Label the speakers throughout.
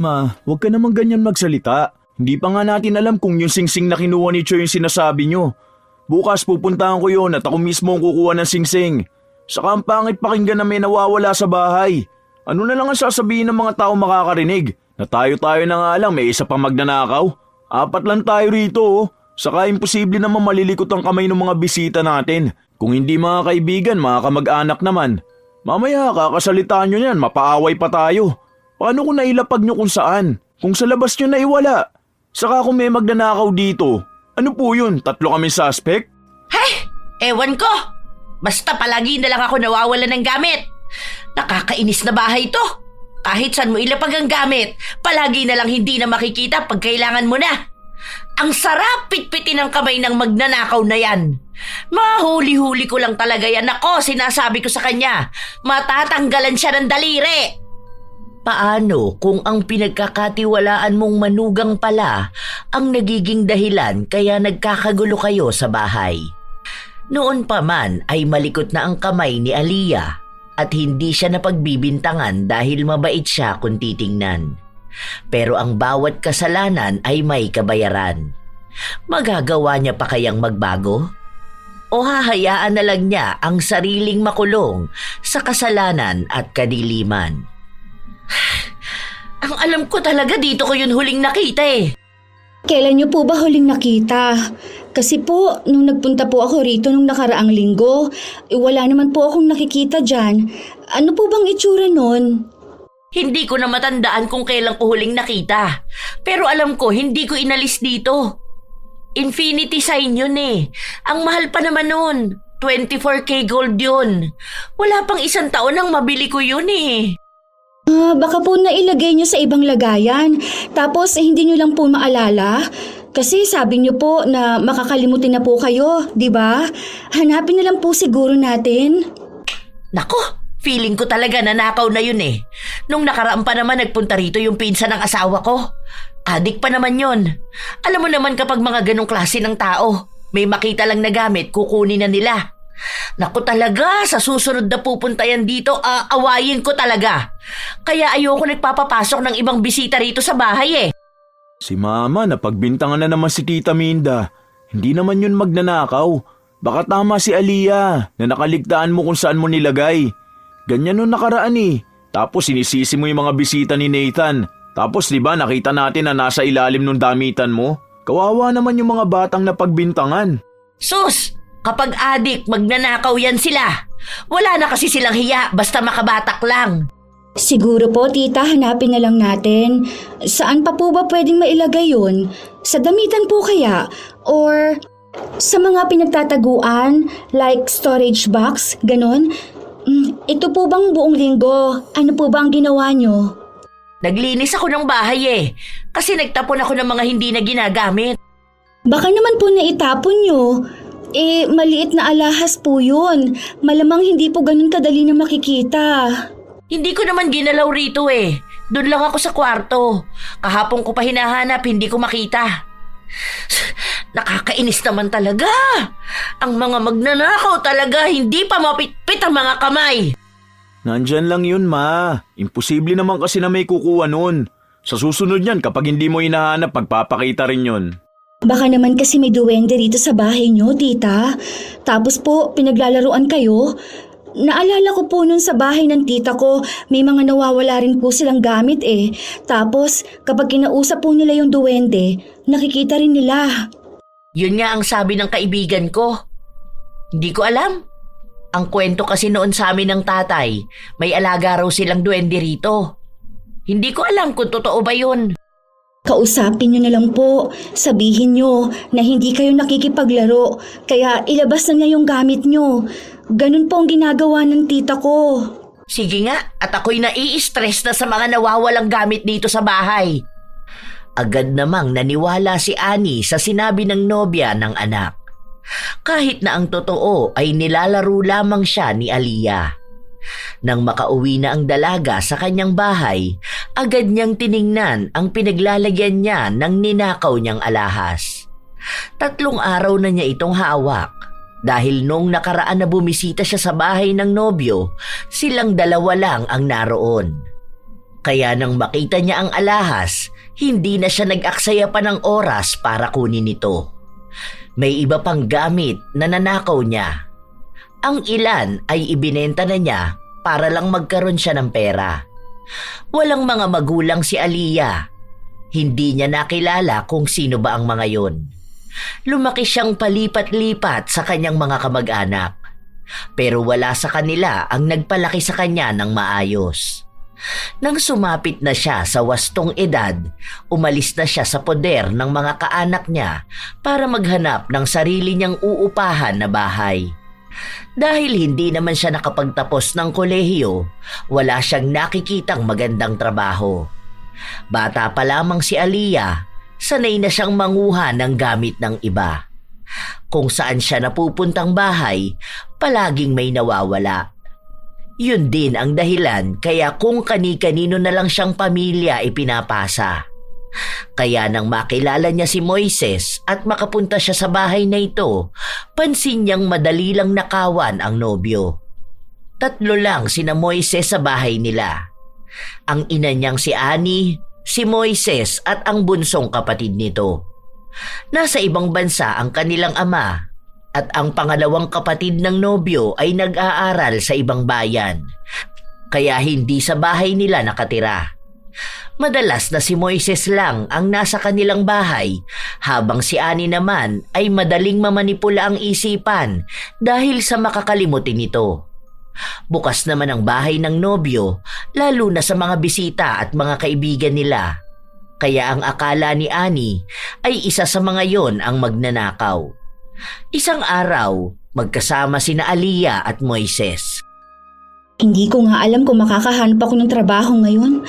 Speaker 1: Ma, huwag ka naman ganyan magsalita. Hindi pa nga natin alam kung yung singsing na kinuha ni Choy yung sinasabi nyo. Bukas pupuntahan ko yun at ako mismo ang kukuha ng singsing. Saka ang pangit pakinggan na may nawawala sa bahay. Ano na lang ang sasabihin ng mga tao makakarinig? Na tayo-tayo na nga lang may isa pang magnanakaw? 4 lang tayo rito oh. Saka imposible naman malilikot ang kamay ng mga bisita natin. Kung hindi mga kaibigan, mga kamag-anak naman. Mamaya kakasalitaan nyo yan, mapaaway pa tayo. Paano kung nailapag nyo kung saan? Kung sa labas nyo naiwala? Saka kung may magnanakaw dito, ano po yun? 3 kami suspect?
Speaker 2: Hey! Ewan ko! Basta palagi na lang ako nawawala ng gamit. Nakakainis na bahay to. Kahit saan mo ilapag ang gamit, palagi na lang hindi na makikita pag kailangan mo na. Ang sarap pitpitin ng kamay ng magnanakaw na yan. Mahuli-huli ko lang talaga yan. Ako, sinasabi ko sa kanya, matatanggalan siya ng daliri. Paano kung ang pinagkakatiwalaan mong manugang pala ang nagiging dahilan kaya nagkakagulo kayo sa bahay? Noon pa man ay malikot na ang kamay ni Aliyah at hindi siya napagbibintangan dahil mabait siya kung titingnan. Pero ang bawat kasalanan ay may kabayaran. Magagawa niya pa kayang magbago? O hahayaan na lang niya ang sariling makulong sa kasalanan at kadiliman? Ang alam ko talaga dito ko yun huling nakita eh.
Speaker 3: Kailan niyo po ba huling nakita? Kasi po, nung nagpunta po ako rito nung nakaraang linggo, wala naman po akong nakikita dyan. Ano po bang itsura nun?
Speaker 2: Hindi ko na matandaan kung kailan ko huling nakita. Pero alam ko, hindi ko inalis dito. Infinity sign yun eh. Ang mahal pa naman nun. 24K gold yun. Wala pang 1 taon nang mabili ko yun eh.
Speaker 3: Baka po nailagay niyo sa ibang lagayan. Tapos hindi niyo lang po maalala. Kasi sabi niyo po na makakalimutin na po kayo, di ba? Hanapin na lang po siguro natin.
Speaker 2: Nako! Feeling ko talaga nanakaw na yun eh. Nung nakaraan pa naman nagpunta rito yung pinsan ng asawa ko. Adik pa naman yun. Alam mo naman kapag mga ganong klase ng tao, may makita lang na gamit, kukunin na nila. Naku talaga, sa susunod na pupunta yan dito, aawayin ko talaga. Kaya ayoko nagpapapasok ng ibang bisita rito sa bahay eh.
Speaker 1: Si Mama, napagbintangan na naman si Tita Minda. Hindi naman yun magnanakaw. Baka tama si Aliyah na nakaligtaan mo kung saan mo nilagay. Ganyan nung nakaraan eh. Tapos sinisisi mo yung mga bisita ni Nathan. Tapos diba nakita natin na nasa ilalim ng damitan mo? Kawawa naman yung mga batang napagbintangan.
Speaker 2: Sus! Kapag adik, magnanakaw yan sila. Wala na kasi silang hiya basta makabatak lang.
Speaker 3: Siguro po, tita, hanapin na lang natin. Saan pa po ba pwedeng mailagay yun? Sa damitan po kaya? Or sa mga pinagtataguan, like storage box, ganon? Ito po bang buong linggo? Ano po ba ang ginawa nyo?
Speaker 2: Naglinis ako ng bahay eh. Kasi nagtapon ako ng mga hindi na ginagamit.
Speaker 3: Baka naman po naitapon nyo. Maliit na alahas po yun. Malamang hindi po ganun kadali na makikita.
Speaker 2: Hindi ko naman ginalaw rito eh. Doon lang ako sa kwarto. Kahapon ko pa hinahanap, hindi ko makita. Nakakainis naman talaga. Ang mga magnanakaw talaga, hindi pa mapitpit ang mga kamay.
Speaker 1: Nandyan lang yun, Ma. Imposible naman kasi na may kukuha nun. Sa susunod yan, kapag hindi mo hinahanap, pagpapakita rin yun.
Speaker 3: Baka naman kasi may duwende rito sa bahay nyo, tita. Tapos po, pinaglalaruan kayo. Naalala ko po nun sa bahay ng tita ko, may mga nawawala rin po silang gamit eh. Tapos, kapag kinausap po nila yung duwende, nakikita rin nila.
Speaker 2: Yun nga ang sabi ng kaibigan ko. Hindi ko alam. Ang kwento kasi noon sa amin ng tatay, may alaga raw silang duwende rito. Hindi ko alam kung totoo ba yun.
Speaker 3: Kausapin nyo na lang po. Sabihin nyo na hindi kayo nakikipaglaro, kaya ilabas na niya yung gamit nyo. Ganun po ang ginagawa ng tita ko.
Speaker 2: Sige nga, at ako'y nai-stress na sa mga nawawalang gamit dito sa bahay. Agad namang naniwala si Annie sa sinabi ng nobya ng anak. Kahit na ang totoo ay nilalaro lamang siya ni Aliyah. Nang makauwi na ang dalaga sa kanyang bahay, agad niyang tiningnan ang pinaglalagyan niya ng ninakaw niyang alahas. 3 araw na niya itong hawak dahil nung nakaraan na bumisita siya sa bahay ng nobyo, silang dalawa lang ang naroon. Kaya nang makita niya ang alahas, hindi na siya nag-aksaya pa ng oras para kunin ito. May iba pang gamit na nanakaw niya. Ang ilan ay ibinenta na niya para lang magkaroon siya ng pera. Walang mga magulang si Aliyah. Hindi niya nakilala kung sino ba ang mga yon. Lumaki siyang palipat-lipat sa kanyang mga kamag-anak. Pero wala sa kanila ang nagpalaki sa kanya ng maayos. Nang sumapit na siya sa wastong edad, umalis na siya sa poder ng mga kaanak niya para maghanap ng sarili niyang uupahan na bahay. Dahil hindi naman siya nakapagtapos ng kolehiyo, wala siyang nakikitang magandang trabaho. Bata pa lamang si Aliyah, sanay na siyang manguha ng gamit ng iba. Kung saan siya napupuntang bahay, palaging may nawawala. Yun din ang dahilan kaya kung kani-kanino na lang siyang pamilya ipinapasa. Kaya nang makilala niya si Moises at makapunta siya sa bahay na ito, pansin niyang madali lang nakawan ang nobyo. 3 lang sina Moises sa bahay nila. Ang ina niyang si Annie, si Moises at ang bunsong kapatid nito. Nasa ibang bansa ang kanilang ama. At ang pangalawang kapatid ng nobyo ay nag-aaral sa ibang bayan, kaya hindi sa bahay nila nakatira. Madalas na si Moises lang ang nasa kanilang bahay, habang si Annie naman ay madaling mamanipula ang isipan dahil sa makakalimutin nito. Bukas naman ang bahay ng nobyo, lalo na sa mga bisita at mga kaibigan nila. Kaya ang akala ni Annie ay isa sa mga yon ang magnanakaw. Isang araw, magkasama sina Aliyah at Moises.
Speaker 3: Hindi ko nga alam kung makakahanap ako ng trabaho ngayon.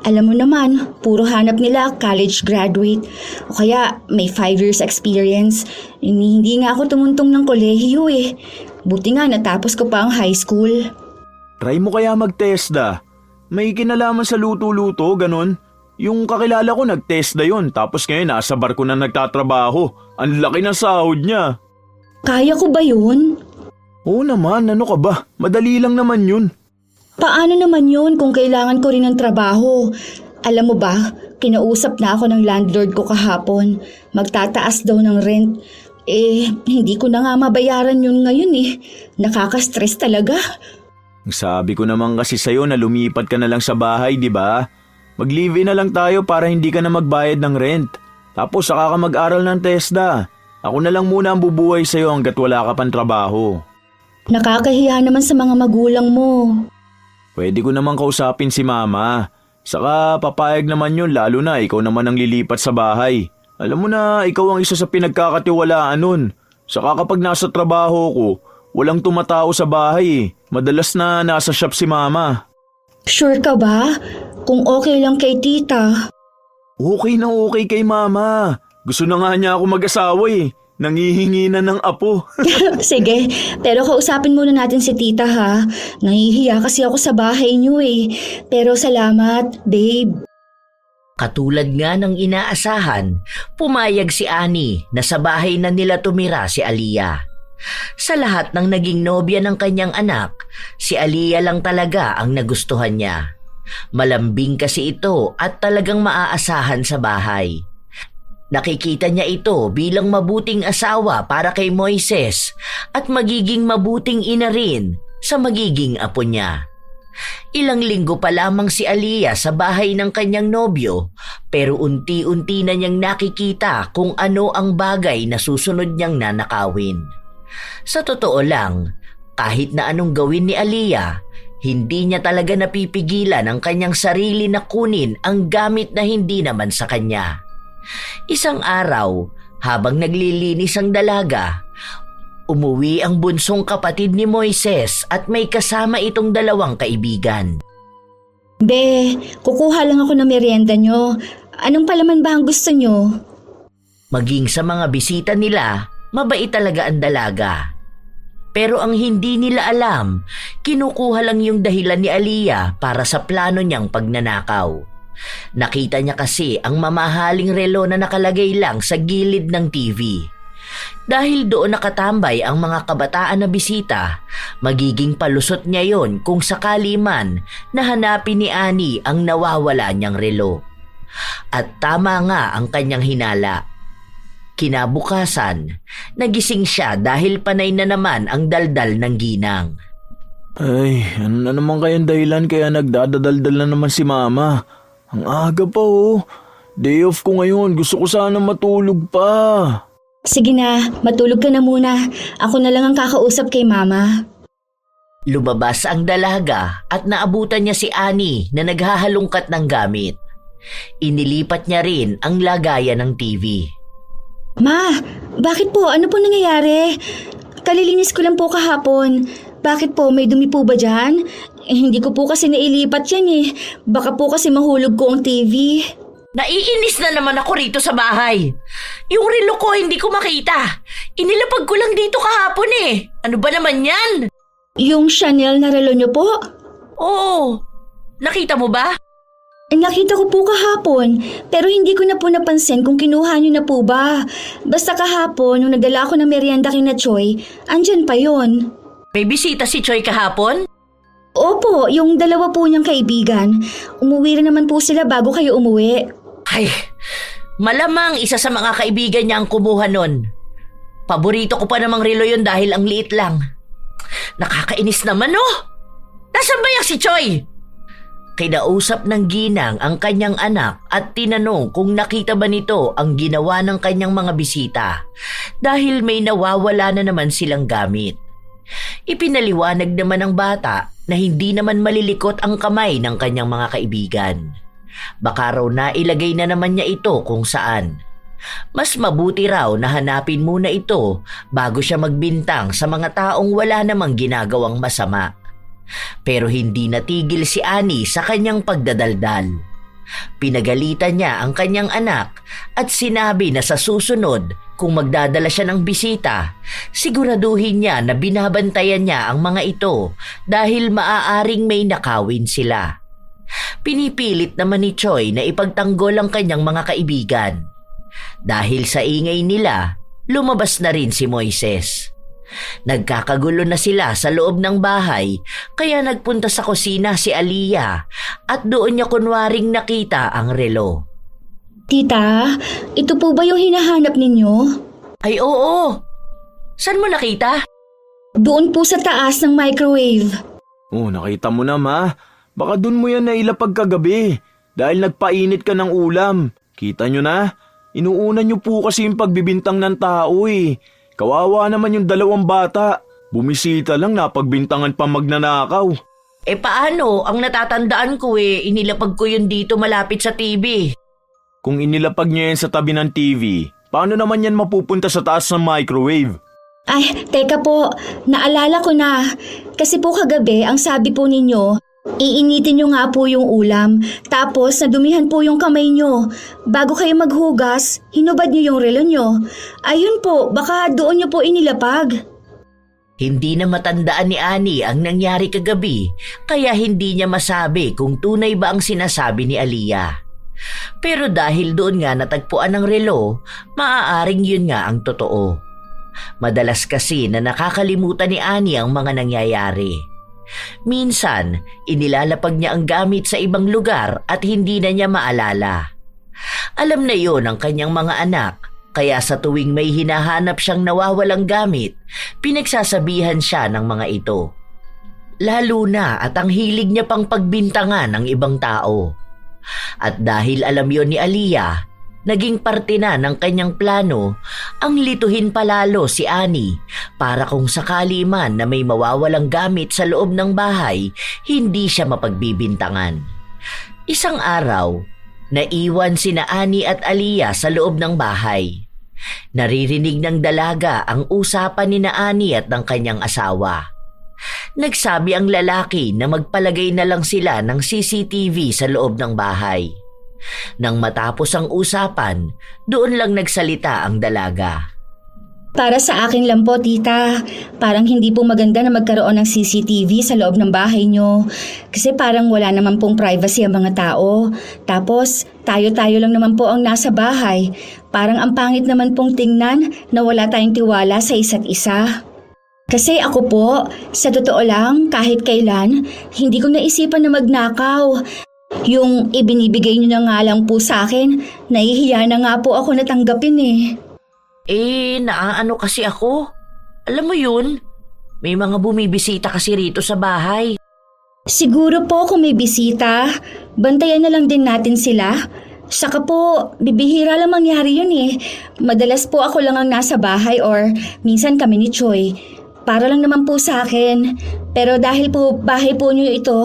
Speaker 3: Alam mo naman, puro hanap nila college graduate o kaya may 5 years experience. Hindi nga ako tumuntong ng kolehiyo eh. Buti nga natapos ko pa ang high school.
Speaker 1: Try mo kaya mag-TESDA. May kinalaman sa luto-luto, ganun. Yung kakilala ko nag-TESDA yun, tapos ngayon nasa barko na nagtatrabaho. Ang laki ng sahod niya.
Speaker 3: Kaya ko ba yun?
Speaker 1: Oo naman, ano ka ba? Madali lang naman yun.
Speaker 3: Paano naman yun kung kailangan ko rin ng trabaho? Alam mo ba, kinausap na ako ng landlord ko kahapon. Magtataas daw ng rent. Hindi ko na nga mabayaran yun ngayon eh. Nakaka-stress talaga.
Speaker 1: Sabi ko naman kasi sa'yo na lumipat ka na lang sa bahay, di ba? Mag-live-in na lang tayo para hindi ka na magbayad ng rent. Tapos saka ka mag-aral ng TESDA. Ako na lang muna ang bubuhay sa'yo hanggat wala ka pang trabaho.
Speaker 3: Nakakahiya naman sa mga magulang mo.
Speaker 1: Pwede ko naman kausapin si mama. Saka papayag naman yun lalo na ikaw naman ang lilipat sa bahay. Alam mo na ikaw ang isa sa pinagkakatiwalaan nun. Saka kapag nasa trabaho ko, walang tumatao sa bahay. Madalas na nasa shop si mama.
Speaker 3: Sure ka ba? Kung okay lang kay tita.
Speaker 1: Okay na okay kay mama. Gusto na nga niya ako mag-asawa eh. Nangihingi na ng apo.
Speaker 3: Sige, pero kausapin muna natin si tita ha. Nahihiya kasi ako sa bahay niyo eh. Pero salamat, babe.
Speaker 2: Katulad nga ng inaasahan, pumayag si Annie na sa bahay na nila tumira si Aliyah. Sa lahat ng naging nobya ng kanyang anak, si Aliyah lang talaga ang nagustuhan niya. Malambing kasi ito at talagang maaasahan sa bahay. Nakikita niya ito bilang mabuting asawa para kay Moises at magiging mabuting ina rin sa magiging apo niya. Ilang linggo pa lamang si Aliyah sa bahay ng kanyang nobyo pero unti-unti na niyang nakikita kung ano ang bagay na susunod niyang nanakawin. Sa totoo lang, kahit na anong gawin ni Aliyah, hindi niya talaga napipigilan ang kanyang sarili na kunin ang gamit na hindi naman sa kanya. Isang araw, habang naglilinis ang dalaga, umuwi ang bunsong kapatid ni Moises at may kasama itong 2 kaibigan.
Speaker 3: Be, kukuha lang ako ng merienda nyo. Anong palaman ba ang gusto nyo?
Speaker 2: Maging sa mga bisita nila, mabait talaga ang dalaga. Pero ang hindi nila alam, kinukuha lang yung dahilan ni Aliyah para sa plano niyang pagnanakaw. Nakita niya kasi ang mamahaling relo na nakalagay lang sa gilid ng TV. Dahil doon nakatambay ang mga kabataan na bisita, magiging palusot niya yon kung sakali man na hanapin ni Annie ang nawawala niyang relo. At tama nga ang kanyang hinala. Kinabukasan, nagising siya dahil panay na naman ang daldal ng ginang.
Speaker 1: Ay, ano na naman kayang dahilan kaya nagdadadaldal na naman si Mama? Ang aga pa oh. Day off ko ngayon, gusto ko sana matulog pa.
Speaker 3: Sige na, matulog ka na muna. Ako na lang ang kakausap kay Mama.
Speaker 2: Lumabas ang dalaga at naabutan niya si Annie na naghahalungkat ng gamit. Inilipat niya rin ang lagayan ng TV.
Speaker 3: Ma, bakit po? Ano po nangyayari? Kalilinis ko lang po kahapon. Bakit po? May dumi po ba dyan? Hindi ko po kasi nailipat yan eh. Baka po kasi mahulog ko ang TV.
Speaker 2: Naiinis na naman ako rito sa bahay. Yung relo ko hindi ko makita. Inilapag ko lang dito kahapon eh. Ano ba naman yan?
Speaker 3: Yung Chanel na relo niyo po?
Speaker 2: Oo. Nakita mo ba?
Speaker 3: Nakita ko po kahapon, pero hindi ko na po napansin kung kinuha niyo na po ba. Basta kahapon, nung nagdala ako ng merienda kina Choi, andyan pa yon.
Speaker 2: May bisita si Choi kahapon?
Speaker 3: Opo, yung dalawa po niyang kaibigan. Umuwi rin naman po sila bago kayo umuwi.
Speaker 2: Ay, malamang isa sa mga kaibigan niya ang kumuha nun. Paborito ko pa namang relo yun dahil ang liit lang. Nakakainis naman oh! Nasaan ba yung si Choi? Kinausap ng ginang ang kanyang anak at tinanong kung nakita ba nito ang ginawa ng kanyang mga bisita dahil may nawawala na naman silang gamit. Ipinaliwanag naman ng bata na hindi naman malilikot ang kamay ng kanyang mga kaibigan. Baka raw nailagay na naman niya ito kung saan. Mas mabuti raw na hanapin muna ito bago siya magbintang sa mga taong wala namang ginagawang masama. Pero hindi natigil si Annie sa kanyang pagdadaldal. Pinagalitan niya ang kanyang anak at sinabi na sa susunod kung magdadala siya ng bisita, siguraduhin niya na binabantayan niya ang mga ito dahil maaaring may nakawin sila. Pinipilit naman ni Choi na ipagtanggol ang kanyang mga kaibigan. Dahil sa ingay nila, lumabas na rin si Moises. Nagkakagulo na sila sa loob ng bahay kaya nagpunta sa kusina si Aliyah at doon niya kunwaring nakita ang relo.
Speaker 3: Tita, ito po ba yung hinahanap ninyo?
Speaker 2: Ay oo! Saan mo nakita?
Speaker 3: Doon po sa taas ng microwave.
Speaker 1: Oh, nakita mo na Ma. Baka dun mo yan nailapag kagabi dahil nagpainit ka ng ulam. Kita nyo na? Inuuna nyo po kasi yung pagbibintang ng tao eh. Kawawa naman yung dalawang bata. Bumisita lang napagbintangan pa magnanakaw.
Speaker 2: Eh paano? Ang natatandaan ko inilapag ko yun dito malapit sa TV.
Speaker 1: Kung inilapag nyo yan sa tabi ng TV, paano naman yan mapupunta sa taas ng microwave?
Speaker 3: Ay, teka po. Naalala ko na. Kasi po kagabi, ang sabi po ninyo, iinitin nyo nga po yung ulam. Tapos, nadumihan po yung kamay nyo. Bago kayo maghugas, hinubad nyo yung relo nyo. Ayun po, baka doon nyo po inilapag.
Speaker 2: Hindi na matandaan ni Annie ang nangyari kagabi, kaya hindi niya masabi kung tunay ba ang sinasabi ni Aliyah. Pero dahil doon nga natagpuan ng relo, maaaring yun nga ang totoo. Madalas kasi na nakakalimutan ni Annie ang mga nangyayari. Minsan, inilalapag niya ang gamit sa ibang lugar at hindi na niya maalala. Alam na yon ng kanyang mga anak, kaya sa tuwing may hinahanap siyang nawawalang gamit, pinagsasabihan siya ng mga ito. Lalo na at ang hilig niya pang pagbintangan ng ibang tao. At dahil alam yon ni Aliyah, naging parte na ng kanyang plano ang lituhin palalo si Annie para kung sakali man na may mawawalang gamit sa loob ng bahay, hindi siya mapagbibintangan. Isang araw, naiwan sina Annie at Aliyah sa loob ng bahay. Naririnig ng dalaga ang usapan ni Annie at ng kanyang asawa. Nagsabi ang lalaki na magpalagay na lang sila ng CCTV sa loob ng bahay. Nang matapos ang usapan, doon lang nagsalita ang dalaga.
Speaker 3: Para sa akin lang po, tita. Parang hindi po maganda na magkaroon ng CCTV sa loob ng bahay nyo. Kasi parang wala naman pong privacy ang mga tao. Tapos, tayo-tayo lang naman po ang nasa bahay. Parang ang pangit naman pong tingnan na wala tayong tiwala sa isa't isa. Kasi ako po, sa totoo lang, kahit kailan, hindi ko naisipan na magnakaw. Yung ibinibigay nyo na nga lang po sa akin, nahihiya na nga po ako natanggapin eh.
Speaker 2: Naaano kasi ako. Alam mo yun, may mga bumibisita kasi rito sa bahay.
Speaker 3: Siguro po kung may bisita, bantayan na lang din natin sila. Saka po, bibihira lang mangyari yun eh. Madalas po ako lang ang nasa bahay or minsan kami ni Choi. Para lang naman po sa akin. Pero dahil po bahay po niyo ito,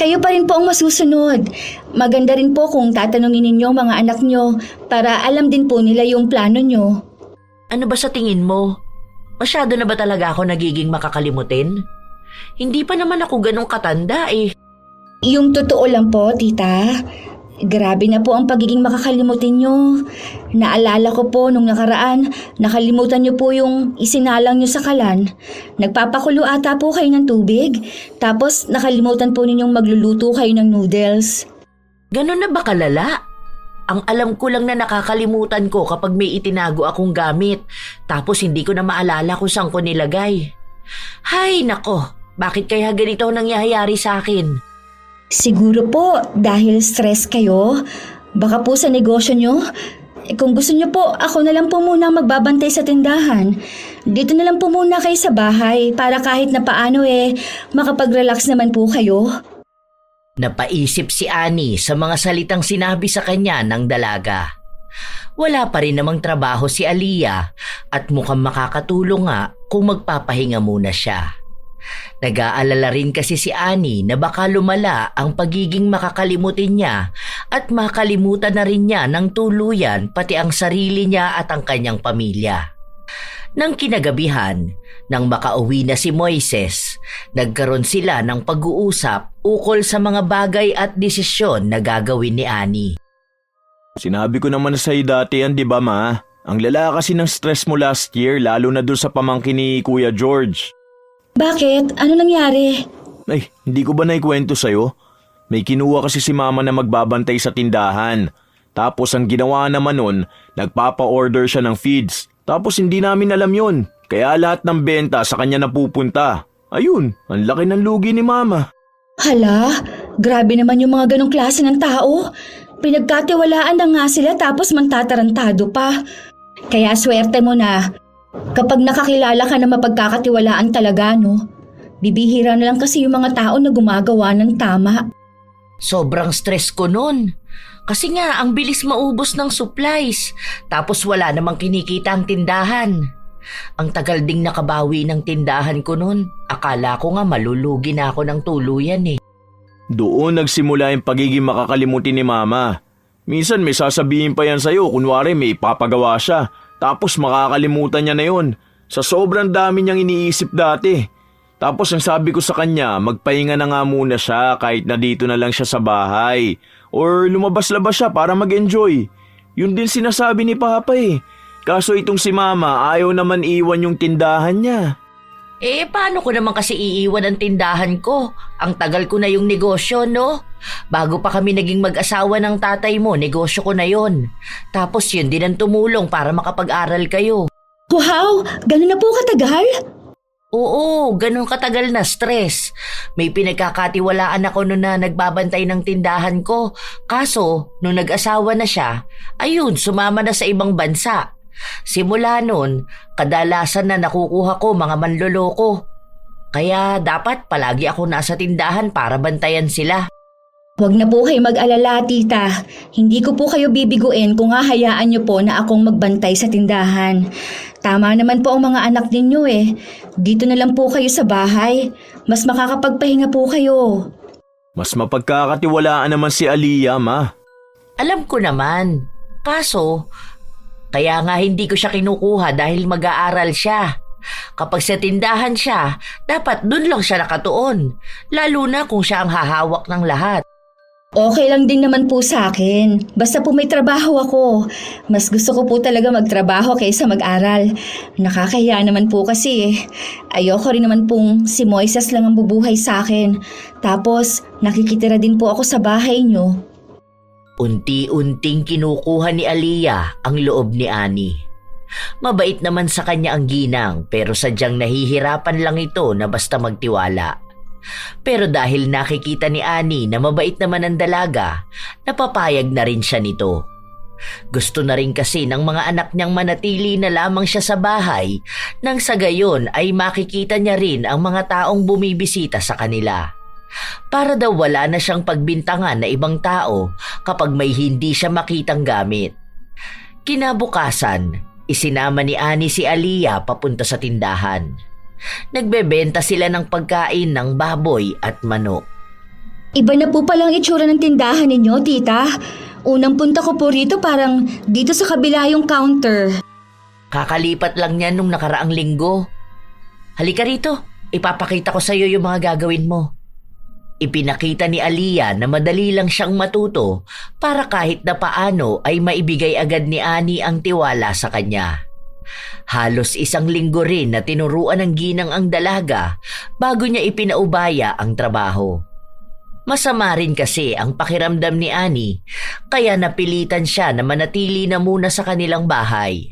Speaker 3: kayo pa rin po ang masusunod. Maganda rin po kung tatanungin ninyo mga anak nyo para alam din po nila yung plano nyo.
Speaker 2: Ano ba sa tingin mo? Masyado na ba talaga ako nagiging makakalimutin? Hindi pa naman ako ganong katanda eh.
Speaker 3: Yung totoo lang po, tita. Grabe na po ang pagiging makakalimutin nyo. Naalala ko po nung nakaraan, nakalimutan nyo po yung isinalang nyo sa kalan. Nagpapakulo ata po kayo ng tubig, tapos nakalimutan po ninyong magluluto kayo ng noodles.
Speaker 2: Ganon na ba kalala? Ang alam ko lang na nakakalimutan ko kapag may itinago akong gamit, tapos hindi ko na maalala kung saan ko nilagay. Hay nako, bakit kaya ganito ang nangyayari sa akin?
Speaker 3: Siguro po dahil stress kayo. Baka po sa negosyo nyo. Kung gusto nyo po, ako na lang po muna magbabantay sa tindahan. Dito na lang po muna kayo sa bahay para kahit na paano makapag-relax naman po kayo.
Speaker 2: Napaisip si Annie sa mga salitang sinabi sa kanya ng dalaga. Wala pa rin namang trabaho si Aliyah at mukhang makakatulong nga kung magpapahinga muna siya. Nag-aalala rin kasi si Annie na baka lumala ang pagiging makakalimutin niya at makalimutan na rin niya ng tuluyan pati ang sarili niya at ang kanyang pamilya. Nang kinagabihan, nang makauwi na si Moises, nagkaroon sila ng pag-uusap ukol sa mga bagay at desisyon na gagawin ni Annie.
Speaker 1: Sinabi ko naman sa iyo dati yan, di ba ma? Ang lala kasi ng stress mo last year, lalo na dun sa pamangkin ni Kuya George.
Speaker 3: Bakit? Ano nangyari?
Speaker 1: Ay, hindi ko ba naikwento sa'yo? May kinuha kasi si mama na magbabantay sa tindahan. Tapos ang ginawa naman nun, nagpapa-order siya ng feeds. Tapos hindi namin alam yun. Kaya lahat ng benta sa kanya napupunta. Ayun, ang laki ng lugi ni mama.
Speaker 3: Hala, grabe naman yung mga ganong klase ng tao. Pinagkatiwalaan na nga sila tapos mantatarantado pa. Kaya swerte mo na. Kapag nakakilala ka na mapagkakatiwalaan talaga, no? Bibihira na lang kasi yung mga tao na gumagawa ng tama.
Speaker 2: Sobrang stress ko nun. Kasi nga, ang bilis maubos ng supplies. Tapos wala namang kinikita ang tindahan. Ang tagal ding nakabawi ng tindahan ko nun. Akala ko nga malulugi na ako ng tuluyan eh.
Speaker 1: Doon nagsimula yung pagiging makakalimutin ni mama. Minsan may sasabihin pa yan sa'yo, kunwari may papagawa siya. Tapos makakalimutan niya na yun. Sa sobrang dami niyang iniisip dati. Tapos ang sabi ko sa kanya, magpahinga na nga muna siya kahit na dito na lang siya sa bahay. Or lumabas-labas siya para mag-enjoy. Yun din sinasabi ni Papa eh. Kaso itong si Mama ayaw naman iwan yung tindahan niya.
Speaker 2: Paano ko naman kasi iiwan ang tindahan ko? Ang tagal ko na yung negosyo, no? Bago pa kami naging mag-asawa ng tatay mo, negosyo ko na yon. Tapos yun din ang tumulong para makapag-aral kayo.
Speaker 3: Wow, gano'n na po katagal?
Speaker 2: Oo, ganun katagal na stress. May pinagkakatiwalaan ako noon na nagbabantay ng tindahan ko. Kaso, nung nag-asawa na siya, ayun, sumama na sa ibang bansa. Simula noon, kadalasan na nakukuha ko mga manloloko. Kaya dapat palagi ako nasa tindahan para bantayan sila.
Speaker 3: Huwag na po kayo mag-alala, tita. Hindi ko po kayo bibiguin kung hahayaan niyo po na akong magbantay sa tindahan. Tama naman po ang mga anak ninyo eh. Dito na lang po kayo sa bahay. Mas makakapagpahinga po kayo.
Speaker 1: Mas mapagkakatiwalaan naman si Aliyah, ma.
Speaker 2: Alam ko naman. Kaso, kaya nga hindi ko siya kinukuha dahil mag-aaral siya. Kapag sa tindahan siya, dapat dun lang siya nakatuon. Lalo na kung siya ang hahawak ng lahat.
Speaker 3: Okay lang din naman po sa akin. Basta po may trabaho ako. Mas gusto ko po talaga magtrabaho kaysa mag-aral. Nakakahiya naman po kasi eh. Ayoko rin naman pong si Moises lang ang bubuhay sa akin. Tapos nakikitira din po ako sa bahay niyo.
Speaker 2: Unti-unting kinukuha ni Aliyah ang loob ni Annie. Mabait naman sa kanya ang ginang pero sadyang nahihirapan lang ito na basta magtiwala. Pero dahil nakikita ni Annie na mabait naman ang dalaga, napapayag na rin siya nito. Gusto na rin kasi ng mga anak niyang manatili na lamang siya sa bahay nang sa gayon ay makikita niya rin ang mga taong bumibisita sa kanila. Para daw wala na siyang pagbintangan na ibang tao kapag may hindi siya makitang gamit. Kinabukasan, isinama ni Annie si Aliyah papunta sa tindahan. Nagbebenta sila ng pagkain ng baboy at manok.
Speaker 3: Iba na po palang itsura ng tindahan ninyo, tita. Unang punta ko po rito parang dito sa kabila yung counter.
Speaker 2: Kakalipat lang niya nung nakaraang linggo. Halika rito, ipapakita ko sa iyo yung mga gagawin mo. Ipinakita ni Aliyah na madali lang siyang matuto para kahit na paano ay maibigay agad ni Annie ang tiwala sa kanya. Halos 1 linggo rin na tinuruan ng ginang ang dalaga bago niya ipinaubaya ang trabaho. Masama rin kasi ang pakiramdam ni Annie kaya napilitan siya na manatili na muna sa kanilang bahay.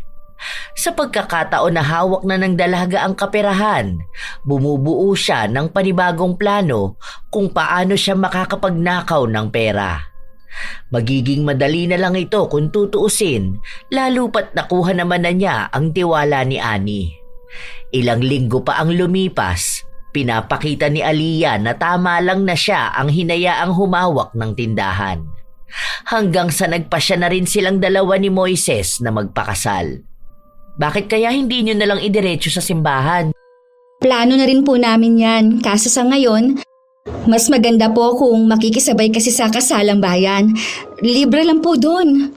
Speaker 2: Sa pagkakataon na hawak na ng dalaga ang kaperahan, bumubuo siya ng panibagong plano kung paano siya makakapagnakaw ng pera. Magiging madali na lang ito kung tutuusin, lalo pat nakuha naman na niya ang tiwala ni Annie. Ilang linggo pa ang lumipas, pinapakita ni Aliyah na tama lang na siya ang hinayaang humawak ng tindahan. Hanggang sa nagpasya na rin silang dalawa ni Moises na magpakasal. Bakit kaya hindi nyo nalang idiretso sa simbahan?
Speaker 3: Plano na rin po namin yan, kaso sa ngayon, mas maganda po kung makikisabay kasi sa kasalang bayan. Libre lang po doon.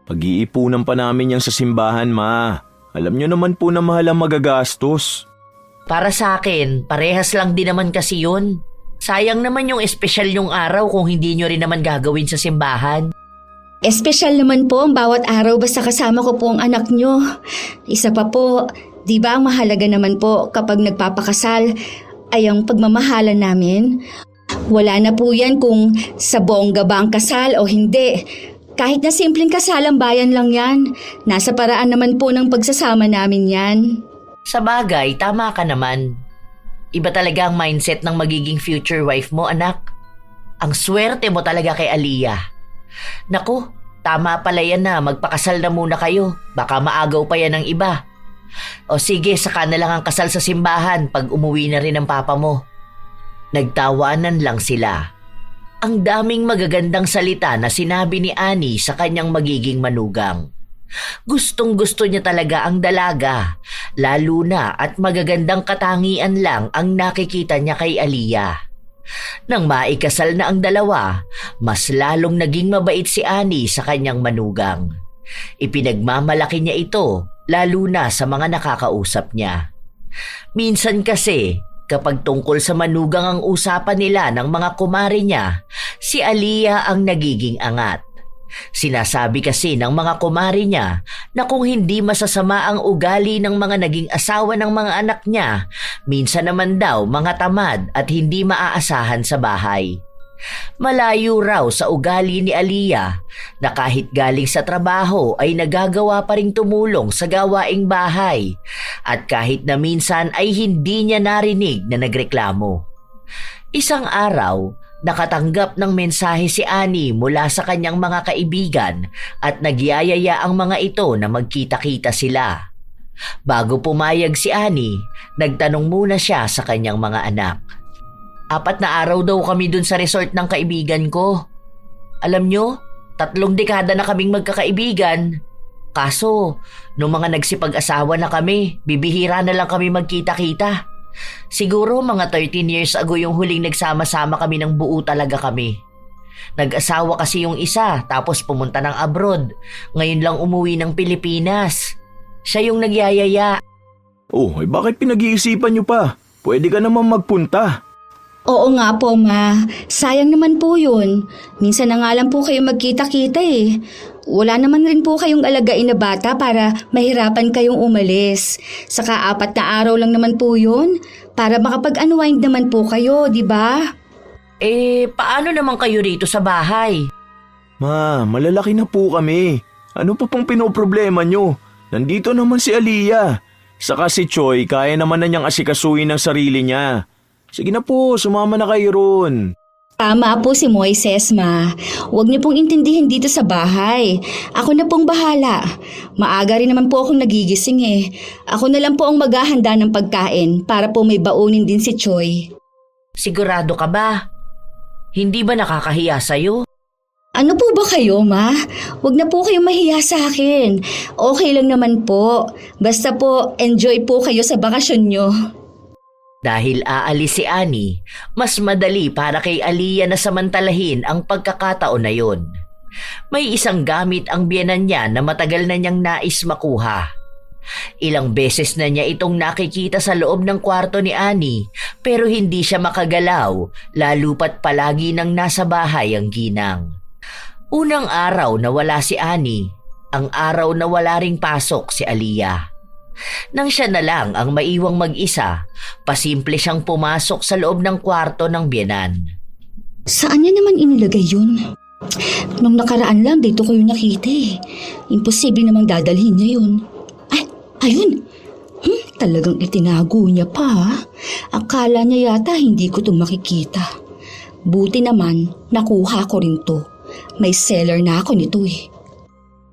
Speaker 1: Pag-iipunan pa namin yan sa simbahan, ma. Alam nyo naman po na mahal ang magagastos.
Speaker 2: Para sa akin, parehas lang din naman kasi yun. Sayang naman yung espesyal yung araw kung hindi nyo rin naman gagawin sa simbahan.
Speaker 3: Espesyal naman po ang bawat araw basta kasama ko po ang anak nyo. Isa pa po, di ba ang mahalaga naman po kapag nagpapakasal ay ang pagmamahalan namin? Wala na po yan kung sa bongga ba ang kasal o hindi. Kahit na simpleng kasalang bayan lang yan, nasa paraan naman po ng pagsasama namin yan.
Speaker 2: Sa bagay, tama ka naman. Iba talaga ang mindset ng magiging future wife mo, anak. Ang swerte mo talaga kay Aliyah. Naku, tama pala yan na magpakasal na muna kayo. Baka maagaw pa yan ng iba. O sige, saka na lang ang kasal sa simbahan pag umuwi na rin ang papa mo. Nagtawanan lang sila. Ang daming magagandang salita na sinabi ni Annie sa kanyang magiging manugang. Gustong-gusto niya talaga ang dalaga, lalo na at magagandang katangian lang ang nakikita niya kay Aliyah. Nang maikasal na ang dalawa, mas lalong naging mabait si Annie sa kanyang manugang. Ipinagmamalaki niya ito, lalo na sa mga nakakausap niya. Minsan kasi, kapag tungkol sa manugang ang usapan nila ng mga kumare niya, si Aliyah ang nagiging angat. Sinasabi kasi ng mga kumare niya na kung hindi masasama ang ugali ng mga naging asawa ng mga anak niya, minsan naman daw mga tamad at hindi maaasahan sa bahay. Malayo raw sa ugali ni Aliyah na kahit galing sa trabaho ay nagagawa pa ring tumulong sa gawaing bahay at kahit na minsan ay hindi niya narinig na nagreklamo. Isang araw, nakatanggap ng mensahe si Annie mula sa kanyang mga kaibigan at nagyayaya ang mga ito na magkita-kita sila. Bago pumayag si Annie, nagtanong muna siya sa kanyang mga anak. 4 na araw daw kami dun sa resort ng kaibigan ko. Alam nyo, 3 dekada na kaming magkakaibigan. Kaso, nung mga nagsipag-asawa na kami, bibihira na lang kami magkita-kita. Siguro mga 13 years ago yung huling nagsama-sama kami ng buo talaga kami. Nag-asawa kasi yung isa tapos pumunta ng abroad. Ngayon lang umuwi ng Pilipinas. Siya yung nagyayaya.
Speaker 1: Oh, bakit pinag-iisipan nyo pa? Pwede ka naman magpunta.
Speaker 3: Oo nga po, Ma. Sayang naman po yun. Minsan na nga lang po kayo magkita-kita eh. Wala naman rin po kayong alagain na bata para mahirapan kayong umalis. Saka 4 na araw lang naman po yun para makapag-unwind naman po kayo, di ba?
Speaker 2: Paano naman kayo rito sa bahay?
Speaker 1: Ma, malalaki na po kami. Ano pa pong pinoproblema nyo? Nandito naman si Aliyah. Saka si Choi, kaya naman na niyang asikasuhin ng sarili niya. Sige na po, sumama na kayo ron.
Speaker 3: Tama po si Moises, Ma. Huwag niyo pong intindihin dito sa bahay. Ako na pong bahala. Maaga rin naman po akong nagigising eh. Ako na lang po ang maghahanda ng pagkain para po may baunin din si Choi.
Speaker 2: Sigurado ka ba? Hindi ba nakakahiya sa'yo?
Speaker 3: Ano po ba kayo, Ma? Huwag na po kayong mahiya sa akin. Okay lang naman po. Basta po, enjoy po kayo sa bakasyon nyo.
Speaker 2: Dahil aalis si Annie, mas madali para kay Aliyah na samantalahin ang pagkakataon na yon. May isang gamit ang biyenan niya na matagal na niyang nais makuha. Ilang beses na niya itong nakikita sa loob ng kwarto ni Annie pero hindi siya makagalaw lalo pat palagi nang nasa bahay ang ginang. Unang araw na wala si Annie, ang araw na wala ring pasok si Aliyah. Nang siya na lang ang maiwang mag-isa, pasimple siyang pumasok sa loob ng kwarto ng biyenan.
Speaker 3: Saan niya naman inilagay yun? Nung nakaraan lang dito ko yung nakita eh. Imposible namang dadalhin niya yun. Ay, ayun! Talagang itinago niya pa. Akala niya yata hindi ko itong makikita. Buti naman, nakuha ko rin to. May seller na ako nito eh.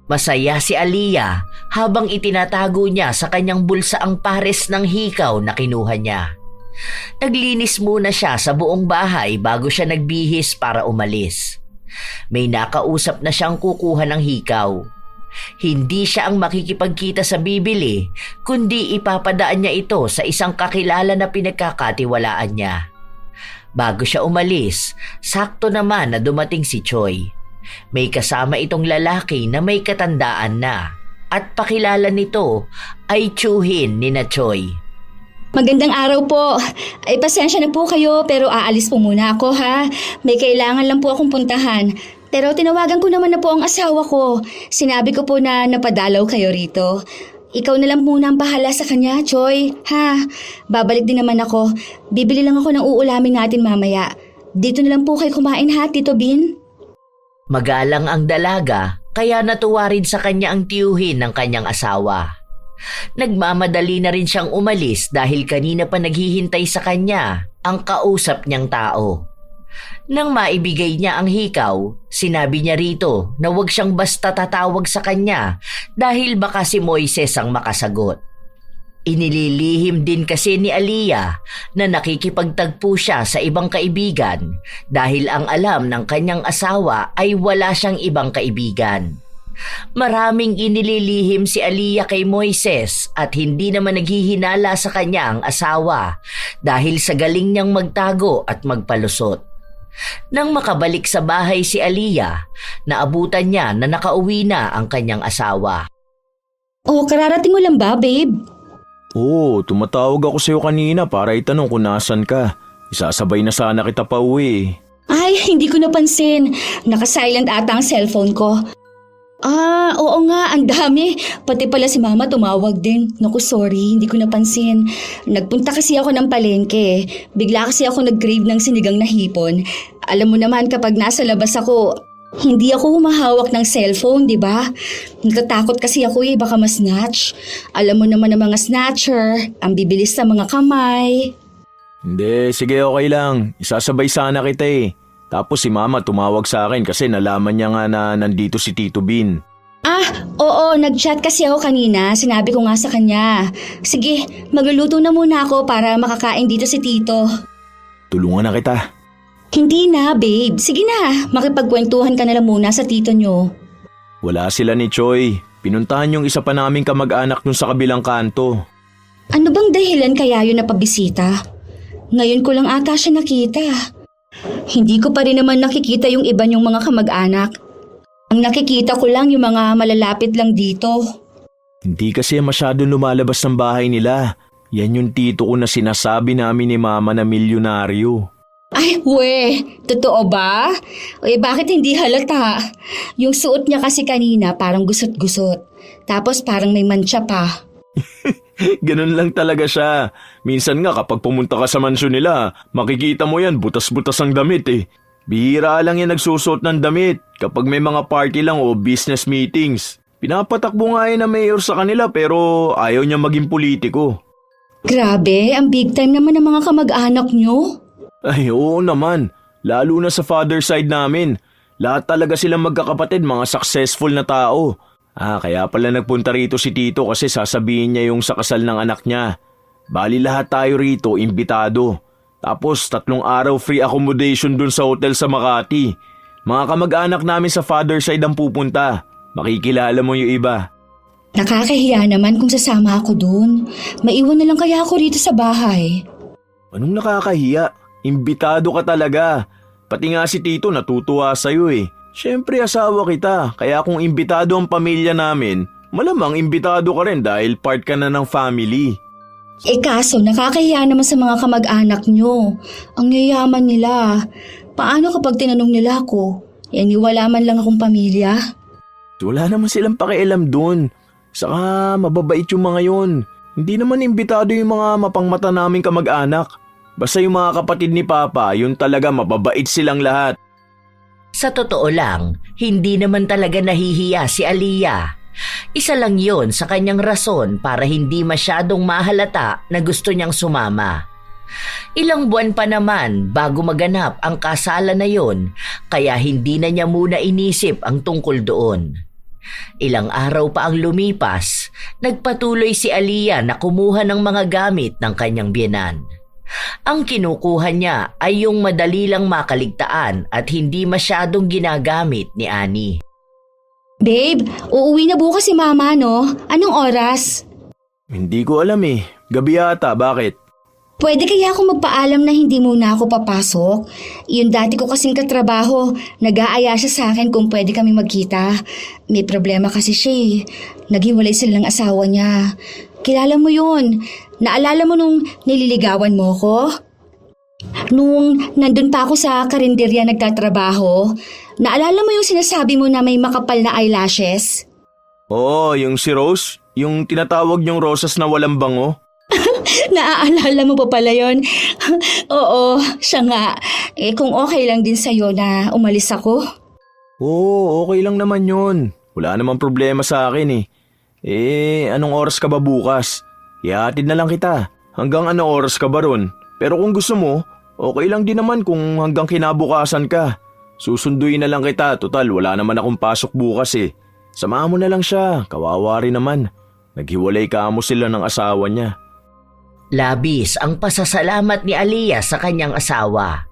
Speaker 2: Masaya si Aliyah habang itinatago niya sa kanyang bulsa ang pares ng hikaw na kinuha niya. Naglinis muna siya sa buong bahay bago siya nagbihis para umalis. May nakausap na siyang kukuha ng hikaw. Hindi siya ang makikipagkita sa bibili, kundi ipapadaan niya ito sa isang kakilala na pinagkakatiwalaan niya. Bago siya umalis, sakto naman na dumating si Choi. May kasama itong lalaki na may katandaan na at pakilala nito ay tiyuhin ni na Choi.
Speaker 3: Magandang araw po. Ay pasensya na po kayo pero aalis po muna ako ha. May kailangan lang po akong puntahan. Pero tinawagan ko naman na po ang asawa ko. Sinabi ko po na napadalaw kayo rito. Ikaw na lang muna ang bahala sa kanya, Choi. Ha? Babalik din naman ako. Bibili lang ako ng uulamin natin mamaya. Dito na lang po kayo kumain ha, Tito Bin?
Speaker 2: Magalang ang dalaga kaya natuwa rin sa kanya ang tiyuhin ng kanyang asawa. Nagmamadali na rin siyang umalis dahil kanina pa naghihintay sa kanya ang kausap niyang tao. Nang maibigay niya ang hikaw, sinabi niya rito na huwag siyang basta tatawag sa kanya dahil baka si Moises ang makasagot. Inililihim din kasi ni Aliyah na nakikipagtagpo siya sa ibang kaibigan dahil ang alam ng kanyang asawa ay wala siyang ibang kaibigan. Maraming inililihim si Aliyah kay Moises at hindi naman naghihinala sa kanya ang asawa dahil sa galing niyang magtago at magpalusot. Nang makabalik sa bahay si Aliyah, naabutan niya na nakauwi na ang kanyang asawa.
Speaker 3: Oh, kararating mo lang ba, babe?
Speaker 1: Oo, tumatawag ako sa'yo kanina para itanong kung nasan ka. Isasabay na sana kita pa uwi.
Speaker 3: Ay, hindi ko napansin. Naka-silent ata ang cellphone ko. Oo nga, ang dami. Pati pala si Mama tumawag din. Naku, sorry, hindi ko napansin. Nagpunta kasi ako ng palengke. Bigla kasi ako nag-crave ng sinigang na hipon. Alam mo naman kapag nasa labas ako, hindi ako humahawak ng cellphone, di ba? Natatakot kasi ako baka ma-snatch. Alam mo naman ang mga snatcher, ang bibilis sa mga kamay.
Speaker 1: Hindi, sige okay lang. Isasabay sana kita eh. Tapos si Mama tumawag sa akin kasi nalaman niya nga na nandito si Tito Bin.
Speaker 3: Oo, nag-chat kasi ako kanina. Sinabi ko nga sa kanya. Sige, magluluto na muna ako para makakain dito si Tito.
Speaker 1: Tulungan na kita.
Speaker 3: Hindi na, babe. Sige na, makipagkwentuhan ka na lang muna sa tito nyo.
Speaker 1: Wala sila ni Choi. Pinuntahan yung isa pa naming kamag-anak dun sa kabilang kanto.
Speaker 3: Ano bang dahilan kaya yun na pabisita? Ngayon ko lang ata siya nakita. Hindi ko pa rin naman nakikita yung iba niyong mga kamag-anak. Ang nakikita ko lang yung mga malalapit lang dito.
Speaker 1: Hindi kasi masyadong lumalabas ng bahay nila. Yan yung tito ko na sinasabi namin ni Mama na milyonaryo.
Speaker 3: Ay, totoo ba? Bakit hindi halata? Yung suot niya kasi kanina parang gusot-gusot. Tapos parang may mantsa pa.
Speaker 1: Ganun lang talaga siya. Minsan nga kapag pumunta ka sa mansyon nila, makikita mo yan, butas-butas ang damit eh. Bihira lang yan nagsusuot ng damit kapag may mga party lang o business meetings. Pinapatakbo nga yan na mayor sa kanila pero ayaw niya maging politiko.
Speaker 3: Grabe, ang big time naman ng mga kamag-anak niyo.
Speaker 1: Ay oo naman, lalo na sa father side namin. Lahat talaga silang magkakapatid, mga successful na tao. Kaya pala nagpunta rito si Tito kasi sasabihin niya yung sa kasal ng anak niya. Bali lahat tayo rito, imbitado. Tapos 3 araw free accommodation dun sa hotel sa Makati. Mga kamag-anak namin sa father side ang pupunta. Makikilala mo yung iba.
Speaker 3: Nakakahiya naman kung sasama ako dun. Maiwan na lang kaya ako rito sa bahay.
Speaker 1: Anong nakakahiya? Imbitado ka talaga. Pati nga si Tito natutuwa sa'yo eh. Siyempre asawa kita, kaya kung imbitado ang pamilya namin, malamang imbitado ka rin dahil part ka na ng family.
Speaker 3: Kaso nakakahiya naman sa mga kamag-anak nyo. Ang yayaman nila. Paano kapag tinanong nila ako? Wala man lang akong pamilya.
Speaker 1: Wala naman silang pakialam dun. Saka mababait yung mga yun. Hindi naman imbitado yung mga mapangmata naming kamag-anak. Basta yung mga kapatid ni Papa, yun talaga mababait silang lahat.
Speaker 2: Sa totoo lang, hindi naman talaga nahihiya si Aliyah. Isa lang yon sa kanyang rason para hindi masyadong mahalata na gusto niyang sumama. Ilang buwan pa naman bago maganap ang kasalan na yon, kaya hindi na niya muna inisip ang tungkol doon. Ilang araw pa ang lumipas, nagpatuloy si Aliyah na kumuha ng mga gamit ng kanyang biyenan. Ang kinukuha niya ay yung madali lang makaligtaan at hindi masyadong ginagamit ni Annie.
Speaker 3: Babe, uuwi na bukas si Mama, no? Anong oras?
Speaker 1: Hindi ko alam eh. Gabi yata, bakit?
Speaker 3: Pwede kaya ako magpaalam na hindi muna ako papasok? Yung dati ko kasing katrabaho, nag-aaya siya sa akin kung pwede kami magkita. May problema kasi siya eh. Naghiwalay sila ng asawa niya. Kilala mo yun. Naalala mo nung nililigawan mo ko? Nung nandun pa ako sa karinderya nagtatrabaho, naalala mo yung sinasabi mo na may makapal na eyelashes?
Speaker 1: Oo, yung si Rose? Yung tinatawag niyong rosas na walang bango?
Speaker 3: Naaalala mo pa pala yun? Oo, siya nga. Kung okay lang din sa'yo na umalis ako?
Speaker 1: Oo, okay lang naman yun. Wala namang problema sa akin eh. Anong oras ka ba bukas? Ihatid na lang kita. Hanggang anong oras ka ba ron? Pero kung gusto mo, okay lang din naman kung hanggang kinabukasan ka. Susunduin na lang kita, total wala naman akong pasok bukas eh. Samahan mo na lang siya, kawawa rin naman. Naghiwalay ka mo sila ng asawa niya.
Speaker 2: Labis ang pasasalamat ni Aliyah sa kanyang asawa.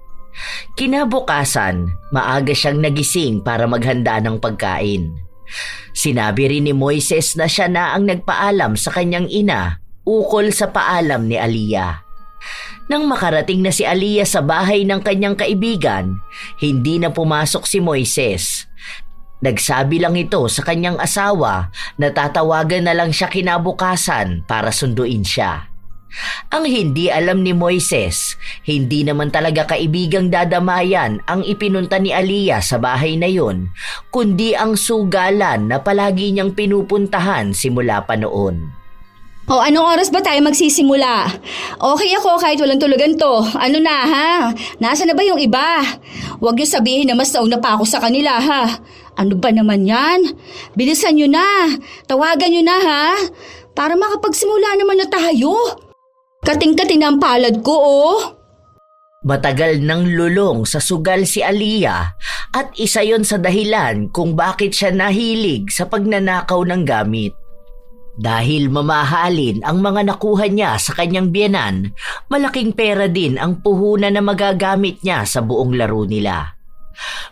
Speaker 2: Kinabukasan, maaga siyang nagising para maghanda ng pagkain. Sinabi rin ni Moises na siya na ang nagpaalam sa kanyang ina ukol sa paalam ni Aliyah. Nang makarating na si Aliyah sa bahay ng kanyang kaibigan, hindi na pumasok si Moises. Nagsabi lang ito sa kanyang asawa na tatawagan na lang siya kinabukasan para sunduin siya. Ang hindi alam ni Moises, hindi naman talaga kaibigang dadamayan ang ipinunta ni Aliyah sa bahay na yon, kundi ang sugalan na palagi niyang pinupuntahan simula pa noon.
Speaker 3: O anong oras ba tayo magsisimula? Okay ako kahit walang tulugan to. Ano na ha? Nasaan na ba yung iba? Huwag niyo sabihin na mas nauna pa ako sa kanila ha. Ano ba naman yan? Bilisan niyo na. Tawagan niyo na ha. Para makapagsimula naman na tayo. Kating-kating ang palad ko oh.
Speaker 2: Matagal nang lulong sa sugal si Aliyah at isa yon sa dahilan kung bakit siya nahilig sa pagnanakaw ng gamit. Dahil mamahalin ang mga nakuha niya sa kanyang biyenan, malaking pera din ang puhunan na magagamit niya sa buong laro nila.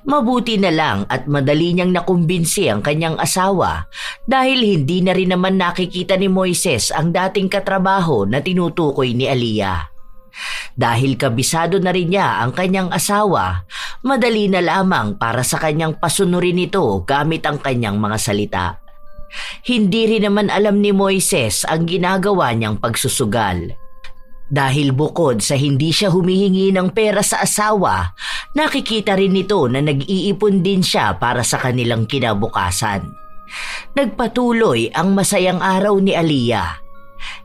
Speaker 2: Mabuti na lang at madali niyang nakumbinsi ang kanyang asawa dahil hindi na rin naman nakikita ni Moises ang dating katrabaho na tinutukoy ni Aliyah. Dahil kabisado na rin niya ang kanyang asawa, madali na lamang para sa kanyang pasunurin ito gamit ang kanyang mga salita. Hindi rin naman alam ni Moises ang ginagawa niyang pagsusugal. Dahil bukod sa hindi siya humihingi ng pera sa asawa, nakikita rin nito na nag-iipon din siya para sa kanilang kinabukasan. Nagpatuloy ang masayang araw ni Aliyah.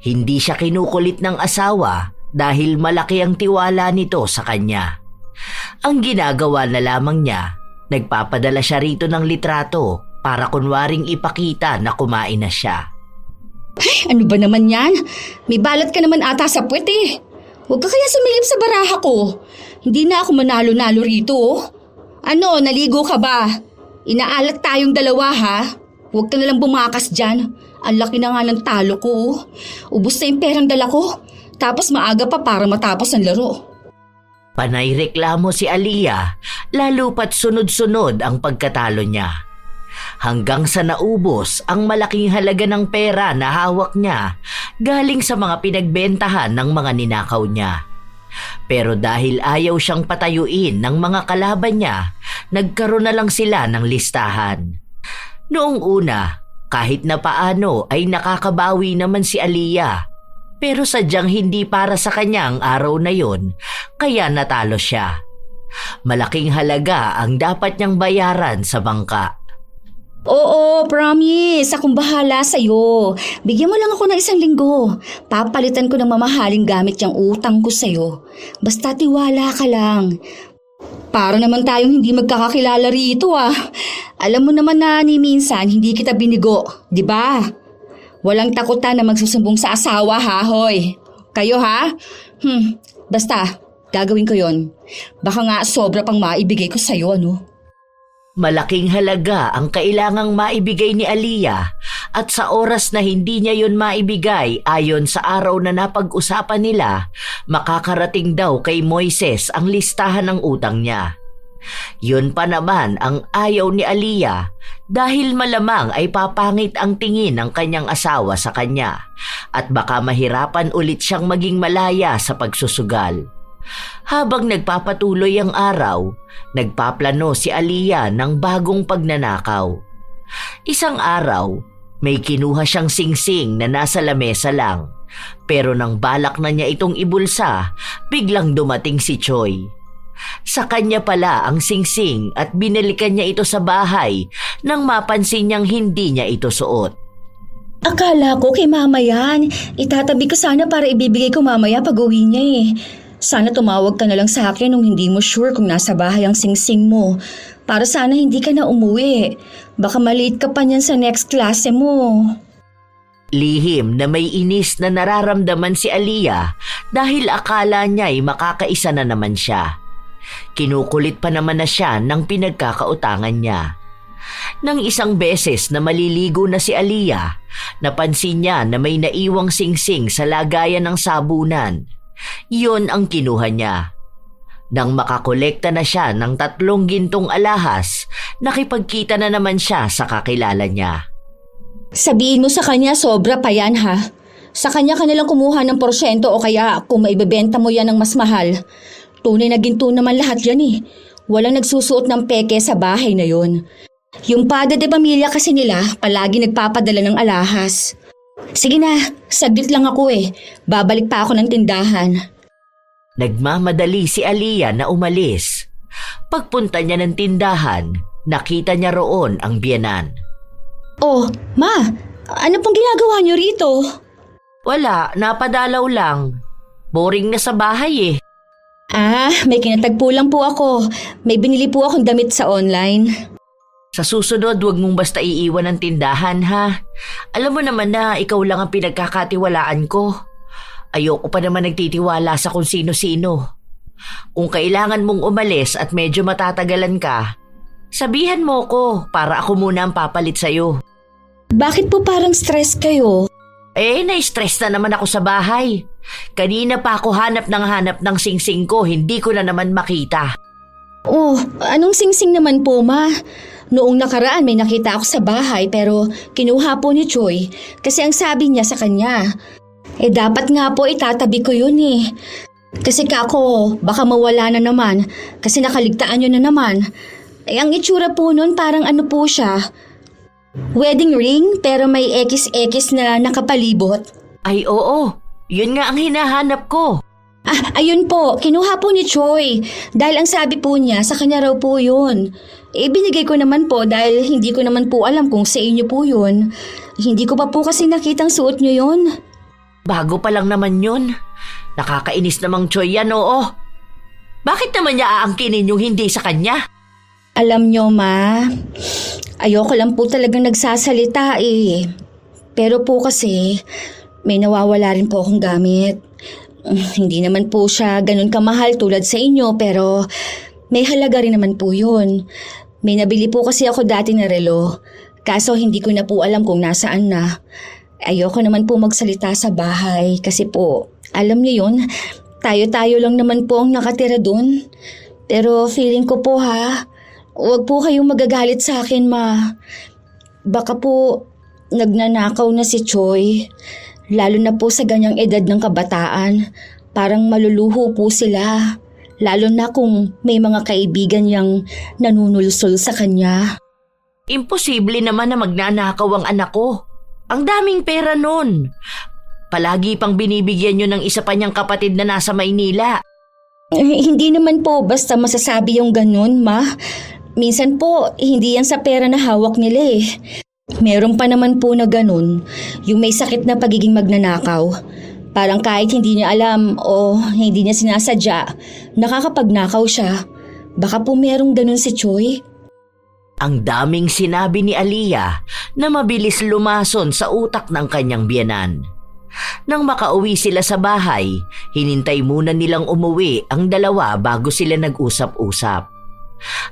Speaker 2: Hindi siya kinukulit ng asawa dahil malaki ang tiwala nito sa kanya. Ang ginagawa na lamang niya, nagpapadala siya rito ng litrato para kunwaring ipakita na kumain na siya.
Speaker 3: Ano ba naman yan? May balat ka naman ata sa puwet eh. Huwag ka kaya sumilip sa baraha ko. Hindi na ako manalo-nalo rito. Ano, naligo ka ba? Inaalat tayong dalawa ha? Huwag ka nalang bumakas dyan. Ang laki na nga ng talo ko. Ubus na yung perang dala ko. Tapos maaga pa para matapos ang laro.
Speaker 2: Panay reklamo si Aliyah, lalo pat sunod-sunod ang pagkatalo niya. Hanggang sa naubos ang malaking halaga ng pera na hawak niya galing sa mga pinagbentahan ng mga ninakaw niya. Pero dahil ayaw siyang patayuin ng mga kalaban niya, nagkaroon na lang sila ng listahan. Noong una, kahit na paano ay nakakabawi naman si Aliyah. Pero sadyang hindi para sa kanya ang araw na yon, kaya natalo siya. Malaking halaga ang dapat niyang bayaran sa bangka.
Speaker 3: Oo, promise. Akong bahala sa'yo. Bigyan mo lang ako ng 1 linggo. Papalitan ko ng mamahaling gamit yung utang ko sa'yo. Basta tiwala ka lang. Para naman tayong hindi magkakakilala rito ah. Alam mo naman na ni minsan hindi kita binigo, di ba? Walang takutan na magsusumbong sa asawa ha, hoy. Kayo ha? Basta, gagawin ko yon. Baka nga sobra pang maibigay ko sa'yo, ano?
Speaker 2: Malaking halaga ang kailangang maibigay ni Aliyah at sa oras na hindi niya yon maibigay ayon sa araw na napag-usapan nila, makakarating daw kay Moises ang listahan ng utang niya. Yun pa naman ang ayaw ni Aliyah dahil malamang ay papangit ang tingin ng kanyang asawa sa kanya at baka mahirapan ulit siyang maging malaya sa pagsusugal. Habang nagpapatuloy ang araw, nagpaplano si Aliyah ng bagong pagnanakaw. Isang araw, may kinuha siyang singsing na nasa lamesa lang. Pero nang balak na niya itong ibulsa, biglang dumating si Choi. Sa kanya pala ang singsing at binalikan niya ito sa bahay nang mapansin niyang hindi niya ito suot.
Speaker 3: Akala ko kay mama yan. Itatabi ko sana para ibibigay ko mamaya pag uwi niya eh. Sana tumawag ka na lang sa akin nung hindi mo sure kung nasa bahay ang singsing mo. Para sana hindi ka na umuwi. Baka maliit ka pa niyan sa next klase mo.
Speaker 2: Lihim na may inis na nararamdaman si Aliyah dahil akala niya ay makakaisa na naman siya. Kinukulit pa naman na siya ng pinagkakautangan niya. Nang isang beses na maliligo na si Aliyah, napansin niya na may naiwang singsing sa lagayan ng sabunan. Iyon ang kinuha niya. Nang makakolekta na siya ng 3 gintong alahas, nakipagkita na naman siya sa kakilala niya.
Speaker 3: Sabihin mo sa kanya sobra pa yan ha. Sa kanya ka nalang kumuha ng porsyento o kaya kung maibebenta mo yan ng mas mahal. Tunay na ginto naman lahat yan eh. Walang nagsusuot ng peke sa bahay na yon. Yung padre de pamilya kasi nila palagi nagpapadala ng alahas. Sige na, saglit lang ako eh. Babalik pa ako ng tindahan.
Speaker 2: Nagmamadali si Aliyah na umalis. Pagpunta niya ng tindahan, nakita niya roon ang biyenan.
Speaker 3: Oh, ma, ano pong ginagawa niyo rito?
Speaker 2: Wala, napadalaw lang. Boring na sa bahay eh.
Speaker 3: Ah, may kinatagpo lang po ako. May binili po akong damit sa online.
Speaker 2: Sa susunod, huwag mong basta iiwan ang tindahan ha. Alam mo naman na ikaw lang ang pinagkakatiwalaan ko. Ayoko pa naman nagtitiwala sa kung sino-sino. Kung kailangan mong umalis at medyo matatagalan ka, sabihan mo ko para ako muna ang papalit sa'yo.
Speaker 3: Bakit po parang stress kayo?
Speaker 2: Na-stress na naman ako sa bahay. Kanina pa ako hanap ng singsing ko, hindi ko na naman makita.
Speaker 3: Oh, anong singsing naman po ma? Noong nakaraan may nakita ako sa bahay pero kinuha po ni Choi kasi ang sabi niya sa kanya. Dapat nga po itatabi ko yun eh. Kasi kako, baka mawala na naman kasi nakaligtaan yun na naman. Ang itsura po nun parang ano po siya. Wedding ring pero may X na nakapalibot.
Speaker 2: Ay oo, Yun nga ang hinahanap ko.
Speaker 3: Ayun po, kinuha po ni Choi. Dahil ang sabi po niya, sa kanya raw po yun. Binigay ko naman po dahil hindi ko naman po alam kung sa inyo po yun. Hindi ko pa po kasi nakitang suot niyo yun.
Speaker 2: Bago pa lang naman yun. Nakakainis namang Choi yan, oo. Bakit naman niya aangkinin yung hindi sa kanya?
Speaker 3: Alam niyo, Ma, ayoko lang po talagang nagsasalita eh. Pero po kasi, may nawawala rin po akong gamit. Hindi naman po siya ganun kamahal tulad sa inyo pero may halaga rin naman po yun. May nabili po kasi ako dati na relo. Kaso hindi ko na po alam kung nasaan na. Ayoko naman po magsalita sa bahay kasi po, alam niyo yun, tayo-tayo lang naman po ang nakatira dun. Pero feeling ko po huwag po kayong magagalit sa akin, Ma. Baka po nagnanakaw na si Choi. Lalo na po sa ganyang edad ng kabataan, parang maluluho po sila. Lalo na kung may mga kaibigan niyang nanunulsol sa kanya.
Speaker 2: Imposible naman na magnanakaw ang anak ko. Ang daming pera nun. Palagi pang binibigyan yun ng isa pa niyang kapatid na nasa Maynila.
Speaker 3: Hindi naman po basta masasabi yung ganun, Ma. Minsan po, hindi yan sa pera na hawak nila eh. Meron pa naman po na ganun, yung may sakit na pagiging magnanakaw. Parang kahit hindi niya alam o hindi niya sinasadya, nakakapagnakaw siya. Baka po merong ganun si Choi.
Speaker 2: Ang daming sinabi ni Aliyah na mabilis lumason sa utak ng kanyang biyenan. Nang makauwi sila sa bahay, hinintay muna nilang umuwi ang dalawa bago sila nag-usap-usap.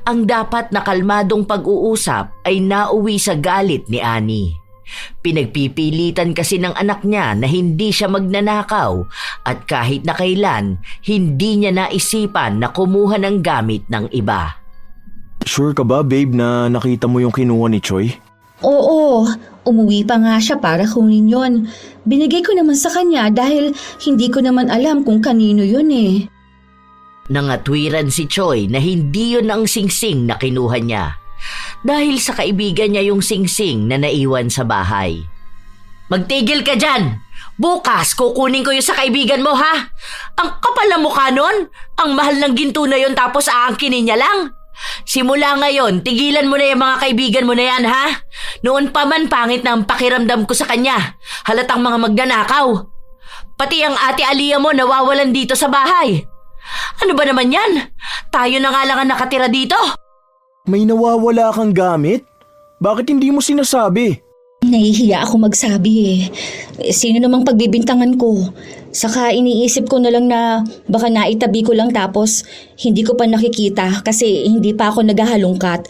Speaker 2: Ang dapat na kalmadong pag-uusap ay nauwi sa galit ni Annie. Pinagpipilitan kasi ng anak niya na hindi siya magnanakaw at kahit na kailan, hindi niya naisipan na kumuha ng gamit ng iba.
Speaker 1: Sure ka ba, babe, na nakita mo yung kinuha ni Choi?
Speaker 3: Oo, umuwi pa nga siya para kunin yun. Binigay ko naman sa kanya dahil hindi ko naman alam kung kanino yun eh.
Speaker 2: Nangatwiran si Choi na hindi yun ang singsing na kinuha niya dahil sa kaibigan niya yung singsing na naiwan sa bahay. Magtigil ka dyan! Bukas kukunin ko yung sa kaibigan mo, ha? Ang kapal na mukha nun! Ang mahal ng ginto na yun tapos aangkinin niya lang! Simula ngayon, tigilan mo na yung mga kaibigan mo na yan, ha? Noon pa man pangit na ang pakiramdam ko sa kanya. Halatang mga magnanakaw. Pati ang ate Aliyah mo nawawalan dito sa bahay. Ano ba naman yan? Tayo na nga lang ang nakatira dito.
Speaker 1: May nawawala kang gamit? Bakit hindi mo sinasabi?
Speaker 3: Nahihiya ako magsabi eh. Sino namang pagbibintangan ko? Saka iniisip ko na lang na baka naitabi ko lang tapos hindi ko pa nakikita kasi hindi pa ako naghahalungkat.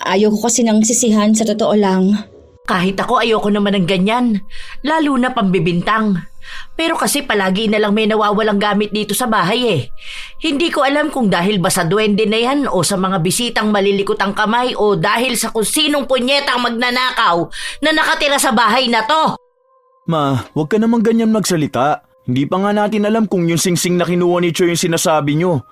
Speaker 3: Ayoko kasi nang sisihan sa totoo lang.
Speaker 2: Kahit ako ayoko naman ng ganyan, lalo na pambibintang. Pero kasi palagi na lang may nawawalang gamit dito sa bahay eh. Hindi ko alam kung dahil ba sa duwende na yan o sa mga bisitang malilikot ang kamay o dahil sa kung sinong punyetang magnanakaw na nakatira sa bahay na to.
Speaker 1: Ma, huwag ka naman ganyan magsalita. Hindi pa nga natin alam kung yung singsing na kinuha ni Choi yung sinasabi nyo.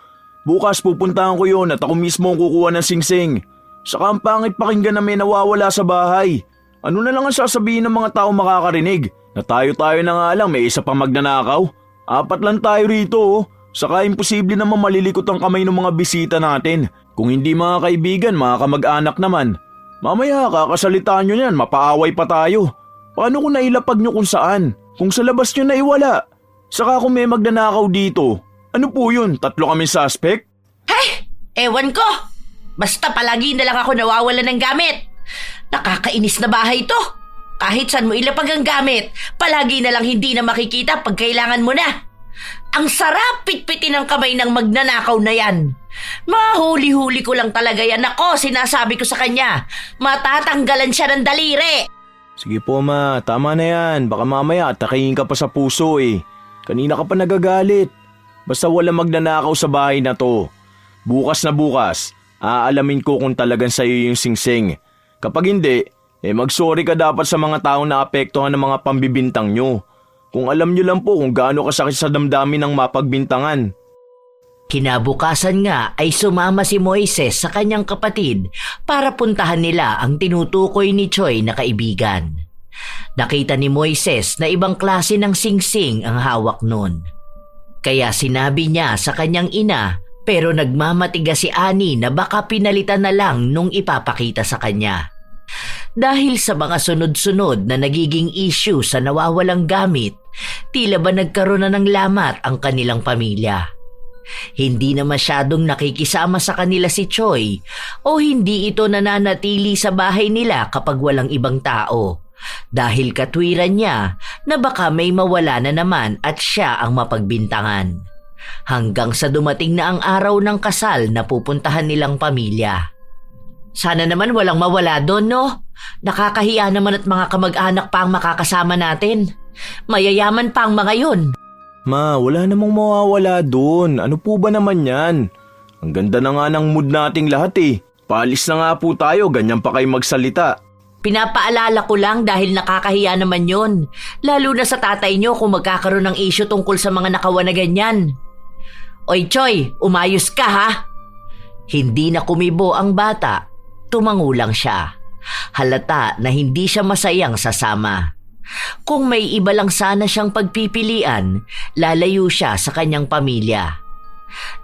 Speaker 1: Bukas pupuntahan ko yun at ako mismo ang kukuha ng singsing. Saka ang pangit pakinggan na may nawawala sa bahay. Ano na lang ang sasabihin ng mga tao makakarinig? Na tayo-tayo na nga lang may isa pang magnanakaw? 4 lang tayo rito oh. Saka imposible naman malilikot ang kamay ng mga bisita natin. Kung hindi mga kaibigan, mga kamag-anak naman. Mamaya kakasalitaan nyo yan, mapaaway pa tayo. Paano kung nailapag nyo kung saan? Kung sa labas nyo naiwala? Saka kung may magnanakaw dito, ano po yun? 3 kami suspect?
Speaker 2: Hey! Ewan ko! Basta palagi na lang ako nawawala ng gamit. Nakakainis na bahay to. Kahit saan mo ilapag ang gamit, palagi na lang hindi na makikita pag kailangan mo na. Ang sarap pitpitin ng kamay ng magnanakaw na yan. Mahuli-huli ko lang talaga yan. Ako, sinasabi ko sa kanya, matatanggalan siya ng daliri.
Speaker 1: Sige po ma, tama na yan. Baka mamaya atakayin ka pa sa puso eh. Kanina ka pa nagagalit. Basta wala magnanakaw sa bahay na to. Bukas na bukas, aalamin ko kung talagang sa'yo yung singsing. Kapag hindi, magsorry ka dapat sa mga taong naapektuhan ng mga pambibintang nyo. Kung alam nyo lang po kung gaano kasakit sa damdamin ng mapagbintangan.
Speaker 2: Kinabukasan nga ay sumama si Moises sa kanyang kapatid para puntahan nila ang tinutukoy ni Choi na kaibigan. Nakita ni Moises na ibang klase ng singsing ang hawak nun. Kaya sinabi niya sa kanyang ina, pero nagmamatigas si Annie na baka pinalitan na lang nung ipapakita sa kanya. Dahil sa mga sunod-sunod na nagiging issue sa nawawalang gamit, tila ba nagkaroon na ng lamat ang kanilang pamilya. Hindi na masyadong nakikisama sa kanila si Choi o hindi ito nananatili sa bahay nila kapag walang ibang tao dahil katwiran niya na baka may mawala na naman at siya ang mapagbintangan. Hanggang sa dumating na ang araw ng kasal na pupuntahan nilang pamilya. Sana naman walang mawala doon, no? Nakakahiya naman at mga kamag-anak pa ang makakasama natin. Mayayaman pa ang mga yun.
Speaker 1: Ma, wala namang mawawala doon. Ano po ba naman yan? Ang ganda na nga ng mood nating lahat eh. Paalis na nga po tayo, ganyan pa kayo magsalita.
Speaker 2: Pinapaalala ko lang dahil nakakahiya naman yun. Lalo na sa tatay nyo kung magkakaroon ng issue tungkol sa mga nakawan na ganyan. Oy Choy, umayos ka ha? Hindi na kumibo ang bata. Tumango lang siya. Halata na hindi siya masayang sasama. Kung may iba lang sana siyang pagpipilian, lalayo siya sa kanyang pamilya.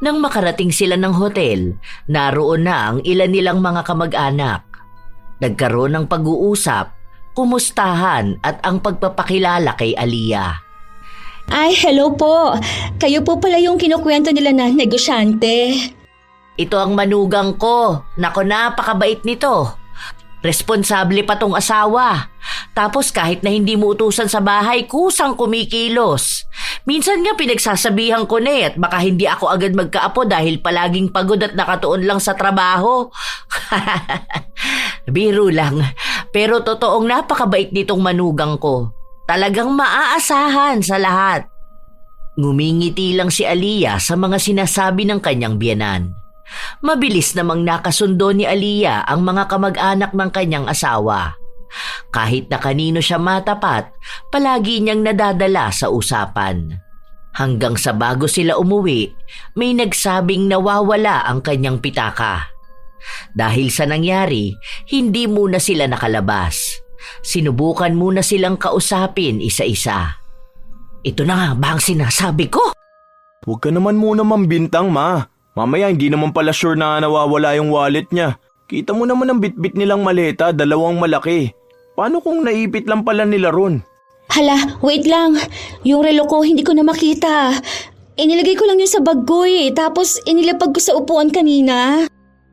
Speaker 2: Nang makarating sila ng hotel, naroon na ang ilan nilang mga kamag-anak. Nagkaroon ng pag-uusap, kumustahan at ang pagpapakilala kay Aliyah.
Speaker 3: Ay, hello po. Kayo po pala yung kinukwento nila na negosyante.
Speaker 2: Ito ang manugang ko. Nako, napakabait nito. Responsable pa tong asawa. Tapos kahit na hindi mo utusan sa bahay, kusang kumikilos. Minsan nga pinagsasabihan ko na at baka hindi ako agad magkaapo dahil palaging pagod at nakatuon lang sa trabaho. Biro lang. Pero totoong napakabait nitong manugang ko. Talagang maaasahan sa lahat. Ngumingiti lang si Aliyah sa mga sinasabi ng kanyang biyenan. Mabilis namang nakasundo ni Aliyah ang mga kamag-anak ng kanyang asawa. Kahit na kanino siya matapat, palagi niyang nadadala sa usapan. Hanggang sa bago sila umuwi, may nagsabing nawawala ang kanyang pitaka. Dahil sa nangyari, hindi muna sila nakalabas. Sinubukan muna silang kausapin isa-isa. Ito na nga ba ang sinasabi ko?
Speaker 1: Huwag ka naman muna mambintang, ma. Mamaya hindi naman pala sure na nawawala yung wallet niya. Kita mo naman ang bitbit nilang maleta, dalawang malaki. Paano kung naipit lang pala nila ron?
Speaker 3: Hala, wait lang. Yung relo ko hindi ko na makita. Inilagay ko lang yun sa bag ko eh. Tapos inilapag ko sa upuan kanina.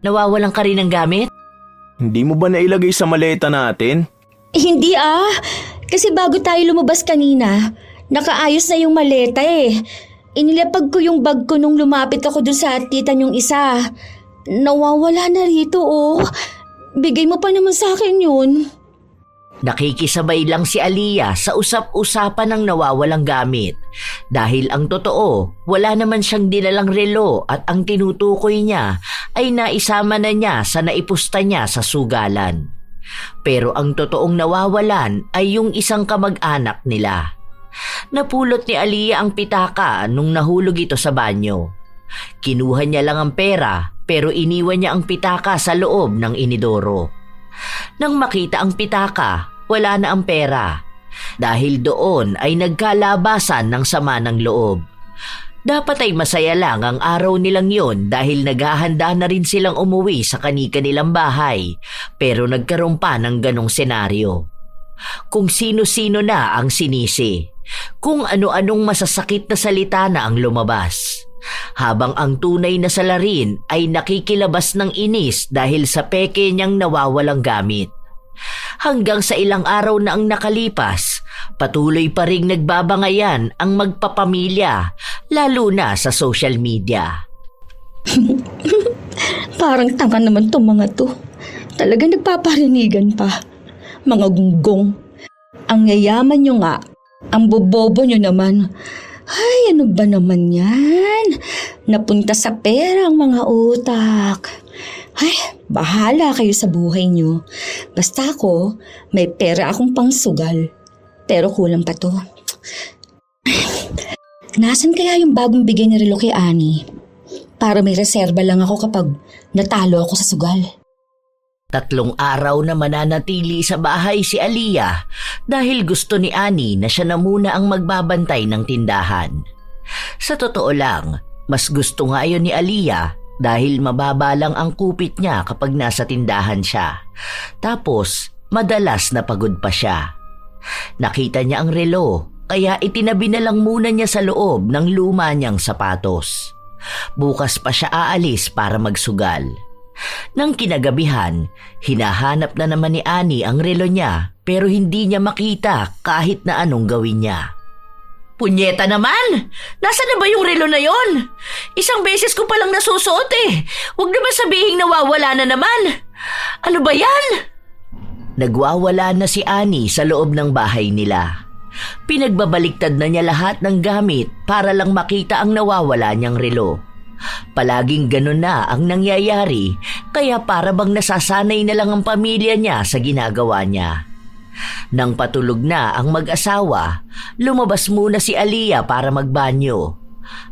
Speaker 2: Nawawalan ka rin ng gamit?
Speaker 1: Hindi mo ba nailagay sa maleta natin?
Speaker 3: Hindi ah. Kasi bago tayo lumabas kanina, nakaayos na yung maleta eh. Inilapag ko yung bag ko nung lumapit ako dun sa tita niyong isa. Nawawala na rito oh. Bigay mo pa naman sa akin yun.
Speaker 2: Nakikisabay lang si Aliyah sa usap-usapan ng nawawalang gamit. Dahil ang totoo, wala naman siyang dinalang relo at ang tinutukoy niya ay naisama na niya sa naipusta niya sa sugalan. Pero ang totoong nawawalan ay yung isang kamag-anak nila. Napulot ni Aliyah ang pitaka nung nahulog ito sa banyo. Kinuha niya lang ang pera pero iniwan niya ang pitaka sa loob ng inidoro. Nang makita ang pitaka, wala na ang pera. Dahil doon ay nagkalabasan ng sama ng loob. Dapat ay masaya lang ang araw nilang yon dahil naghahanda na rin silang umuwi sa kani-kanilang bahay pero nagkaroon pa ng ganong senaryo. Kung sino-sino na ang sinisi. Kung ano-anong masasakit na salita na ang lumabas. Habang ang tunay na salarin ay nakikilabas ng inis dahil sa peke niyang nawawalang gamit. Hanggang sa ilang araw na ang nakalipas, patuloy pa ring nagbabangayan ang magpapamilya, lalo na sa social media.
Speaker 3: Parang tanga naman tong mga to. Talagang nagpaparinigan pa. Mga gunggong. Ang yayaman nyo nga. Ang bobobo nyo naman. Ay, ano ba naman yan? Napunta sa pera ang mga utak. Ay, bahala kayo sa buhay nyo. Basta ako, may pera akong pangsugal. Pero kulang pa to. Nasaan kaya yung bagong bigay ni Relo kay Annie? Para may reserba lang ako kapag natalo ako sa sugal.
Speaker 2: 3 araw na mananatili sa bahay si Aliyah dahil gusto ni Annie na siya na muna ang magbabantay ng tindahan. Sa totoo lang, mas gusto nga yun ni Aliyah dahil mababa lang ang kupit niya kapag nasa tindahan siya. Tapos, madalas na pagod pa siya. Nakita niya ang relo, kaya itinabi na lang muna niya sa loob ng luma niyang sapatos. Bukas pa siya aalis para magsugal. Nang kinagabihan, hinahanap na naman ni Annie ang relo niya pero hindi niya makita kahit na anong gawin niya. Punyeta naman! Nasaan na ba yung relo na yon? Isang beses ko palang nasusuot eh. Huwag naman sabihing nawawala na naman. Ano ba yan? Nagwawala na si Annie sa loob ng bahay nila. Pinagbabaliktad na niya lahat ng gamit para lang makita ang nawawala niyang relo. Palaging ganun na ang nangyayari, kaya para bang nasasanay na lang ang pamilya niya sa ginagawa niya. Nang patulog na ang mag-asawa, lumabas muna si Aliyah para magbanyo,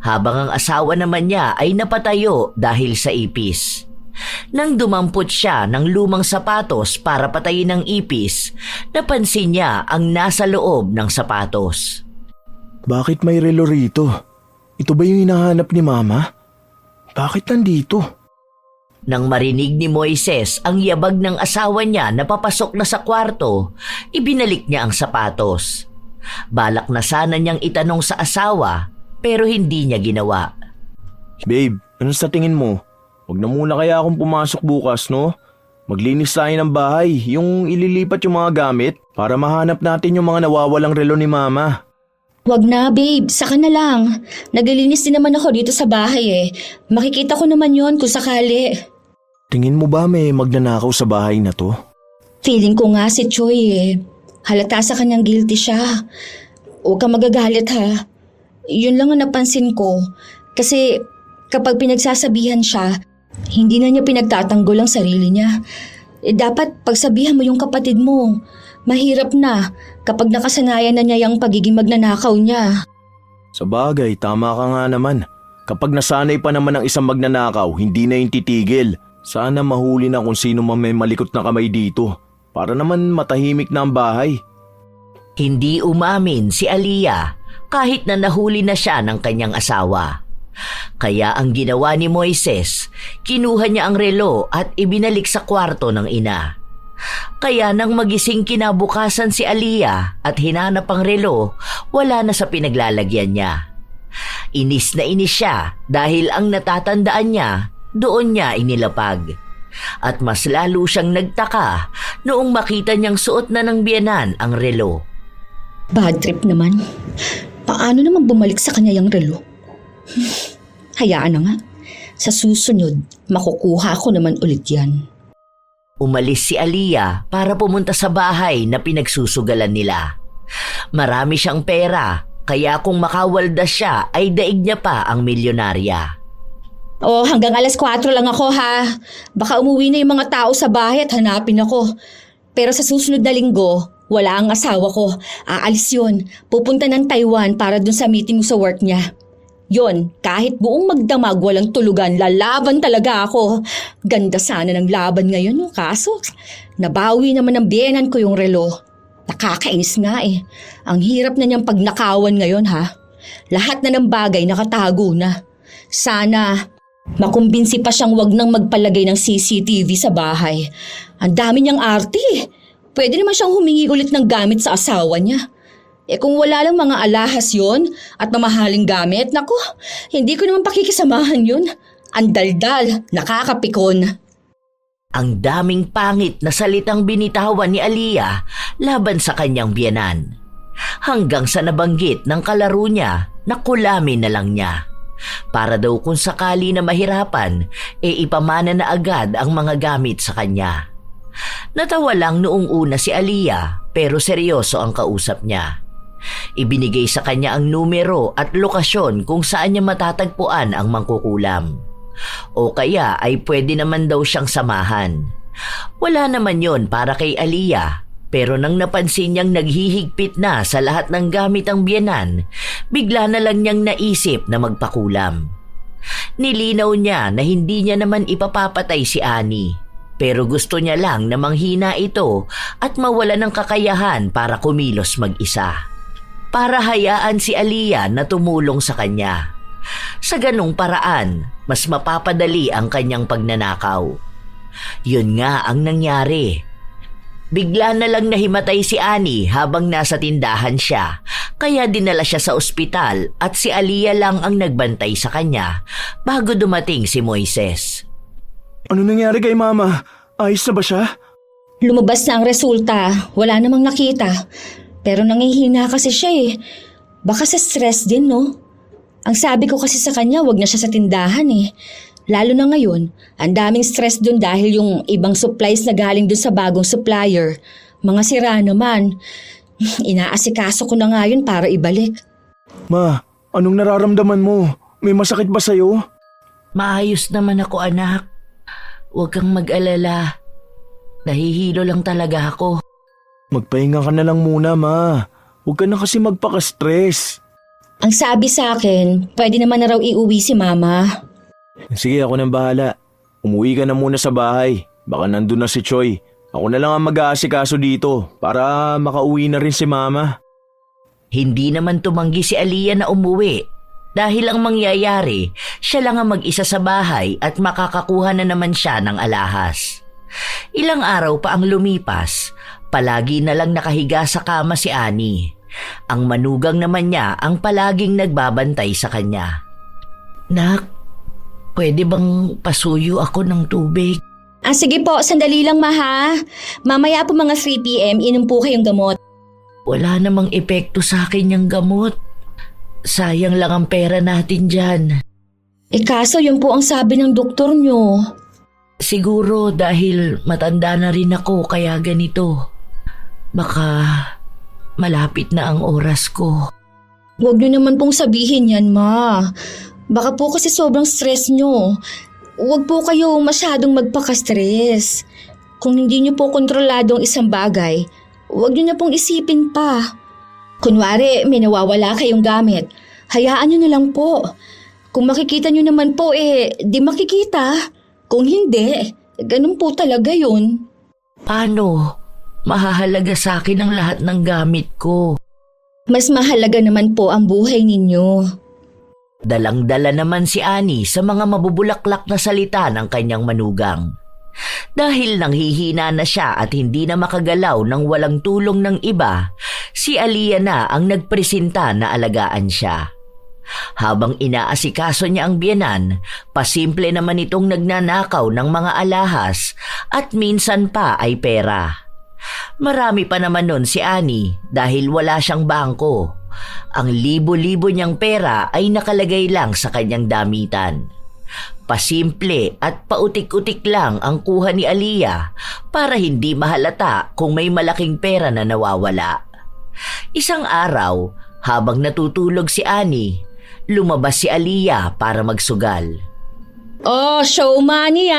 Speaker 2: habang ang asawa naman niya ay napatayo dahil sa ipis. Nang dumampot siya ng lumang sapatos para patayin ang ipis, napansin niya ang nasa loob ng sapatos.
Speaker 1: Bakit may relo rito? Ito ba yung hinahanap ni Mama? Bakit nandito?
Speaker 2: Nang marinig ni Moises ang yabag ng asawa niya na papasok na sa kwarto, ibinalik niya ang sapatos. Balak na sana niyang itanong sa asawa pero hindi niya ginawa.
Speaker 1: Babe, ano sa tingin mo? Huwag na muna kaya akong pumasok bukas, no? Maglinis tayo ng bahay, yung ililipat yung mga gamit para mahanap natin yung mga nawawalang relo ni Mama.
Speaker 3: Wag na, babe. Saka na lang. Naglilinis din naman ako dito sa bahay eh. Makikita ko naman yon kung sakali.
Speaker 1: Tingin mo ba may magnanakaw sa bahay na to?
Speaker 3: Feeling ko nga si Choi eh. Halata sa kanyang guilty siya. Huwag kang magagalit ha. Yun lang ang napansin ko. Kasi kapag pinagsasabihan siya, hindi na niya pinagtatanggol ang sarili niya. Dapat pagsabihan mo yung kapatid mo. Mahirap na kapag nakasanayan na niya yung pagiging magnanakaw niya.
Speaker 1: Sa bagay, tama ka nga naman. Kapag nasanay pa naman ang isang magnanakaw, hindi na yung titigil. Sana mahuli na kung sino man may malikot na kamay dito. Para naman matahimik na ang bahay.
Speaker 2: Hindi umamin si Aliyah kahit na nahuli na siya ng kanyang asawa. Kaya ang ginawa ni Moises, kinuha niya ang relo at ibinalik sa kwarto ng ina. Kaya nang magising kinabukasan si Aliyah at hinanap ang relo, wala na sa pinaglalagyan niya. Inis na inis siya dahil ang natatandaan niya, doon niya inilapag. At mas lalo siyang nagtaka noong makita niyang suot na ng biyenan ang relo.
Speaker 3: Bad trip naman. Paano naman bumalik sa kanya yung relo? Hayaan na nga. Sa susunod, makukuha ko naman ulit yan.
Speaker 2: Umalis si Aliyah para pumunta sa bahay na pinagsusugalan nila. Marami siyang pera, kaya kung makawaldas siya ay daig niya pa ang milyonarya.
Speaker 3: Oh, hanggang alas 4 lang ako ha. Baka umuwi na yung mga tao sa bahay at hanapin ako. Pero sa susunod na linggo, wala ang asawa ko. Aalis yun. Pupunta ng Taiwan para dun sa meeting sa work niya. Yon, kahit buong magdamag walang tulugan, lalaban talaga ako. Ganda sana ng laban ngayon, kaso nabawi naman ng biyenan ko yung relo. Nakakainis nga eh. Ang hirap na niyang pagnakawan ngayon ha. Lahat na ng bagay nakatago na. Sana makumbinsi pa siyang wag nang magpalagay ng CCTV sa bahay. Ang dami niyang arte eh. Pwede naman siyang humingi ulit ng gamit sa asawa niya. Kung wala lang mga alahas yon at mamahaling gamit, naku, hindi ko naman pakikisamahan yun. Ang daldal, nakakapikon.
Speaker 2: Ang daming pangit na salitang binitawan ni Aliyah laban sa kanyang biyenan. Hanggang sa nabanggit ng kalaro niya na kulamin na lang niya. Para daw kung sakali na mahirapan, ipamana na agad ang mga gamit sa kanya. Natawa lang noong una si Aliyah pero seryoso ang kausap niya. Ibinigay sa kanya ang numero at lokasyon kung saan niya matatagpuan ang mangkukulam. O kaya ay pwede naman daw siyang samahan. Wala naman yon para kay Aliyah, pero nang napansin niyang naghihigpit na sa lahat ng gamit ang biyenan, bigla na lang niyang naisip na magpakulam. Nilinaw niya na hindi niya naman ipapapatay si Annie, Pero gusto niya lang na manghina ito at mawala ng kakayahan para kumilos mag-isa. Para hayaan si Aliyah na tumulong sa kanya. Sa ganung paraan, mas mapapadali ang kanyang pagnanakaw. Yun nga ang nangyari. Bigla na lang nahimatay si Annie habang nasa tindahan siya, kaya dinala siya sa ospital at si Aliyah lang ang nagbantay sa kanya bago dumating si Moises.
Speaker 1: Ano nangyari kay Mama? Ayos na ba siya?
Speaker 3: Lumabas na ang resulta. Wala namang nakita. Pero nangihina kasi siya eh. Baka sa stress din, no? Ang sabi ko kasi sa kanya, wag na siya sa tindahan eh. Lalo na ngayon, ang daming stress dun dahil yung ibang supplies na galing dun sa bagong supplier. Mga sira naman. Inaasikaso ko na nga yun para ibalik.
Speaker 1: Ma, anong nararamdaman mo? May masakit ba sa'yo?
Speaker 2: Maayos naman ako, anak. Huwag kang mag-alala. Nahihilo lang talaga ako.
Speaker 1: Magpahinga ka na lang muna, Ma. Huwag ka na kasi magpaka-stress.
Speaker 3: Ang sabi sa akin, pwede naman na raw iuwi si Mama.
Speaker 1: Sige, ako nang bahala. Umuwi ka na muna sa bahay. Baka nandun na si Choi. Ako na lang ang mag-aasikaso dito para makauwi na rin si Mama.
Speaker 2: Hindi naman tumanggi si Aliyah na umuwi. Dahil ang mangyayari, siya lang ang mag-isa sa bahay at makakakuha na naman siya ng alahas. Ilang araw pa ang lumipas, palagi na lang nakahiga sa kama si Annie. Ang manugang naman niya ang palaging nagbabantay sa kanya. Nak, pwede bang pasuyo ako ng tubig?
Speaker 3: Sige po, sandali lang ha. Mamaya po mga 3 p.m. inom po kayong gamot.
Speaker 2: Wala namang epekto sa akin yung gamot. Sayang lang ang pera natin dyan.
Speaker 3: Kaso yun po ang sabi ng doktor nyo.
Speaker 2: Siguro dahil matanda na rin ako kaya ganito. Baka malapit na ang oras ko.
Speaker 3: Huwag nyo naman pong sabihin yan, Ma. Baka po kasi sobrang stress nyo. Huwag po kayo masyadong magpaka-stress. Kung hindi nyo po kontrolado ang isang bagay, huwag nyo na pong isipin pa. Kunwari, may nawawala kayong gamit. Hayaan nyo na lang po. Kung makikita nyo naman po, di makikita. Kung hindi, ganun po talaga yun.
Speaker 2: Paano? Mahahalaga sa akin ang lahat ng gamit ko.
Speaker 3: Mas mahalaga naman po ang buhay ninyo.
Speaker 2: Dalang-dala naman si Annie sa mga mabubulaklak na salita ng kanyang manugang. Dahil nanghihina na siya at hindi na makagalaw ng walang tulong ng iba, si Aliyah na ang nagpresenta na alagaan siya. Habang inaasikaso niya ang biyenan, pasimple naman itong nagnanakaw ng mga alahas at minsan pa ay pera. Marami pa naman nun si Annie dahil wala siyang bangko. Ang libo-libo niyang pera ay nakalagay lang sa kanyang damitan. Pasimple at pautik-utik lang ang kuha ni Aliyah para hindi mahalata kung may malaking pera na nawawala. Isang araw, habang natutulog si Annie, lumabas si Aliyah para magsugal.
Speaker 3: Oh, show money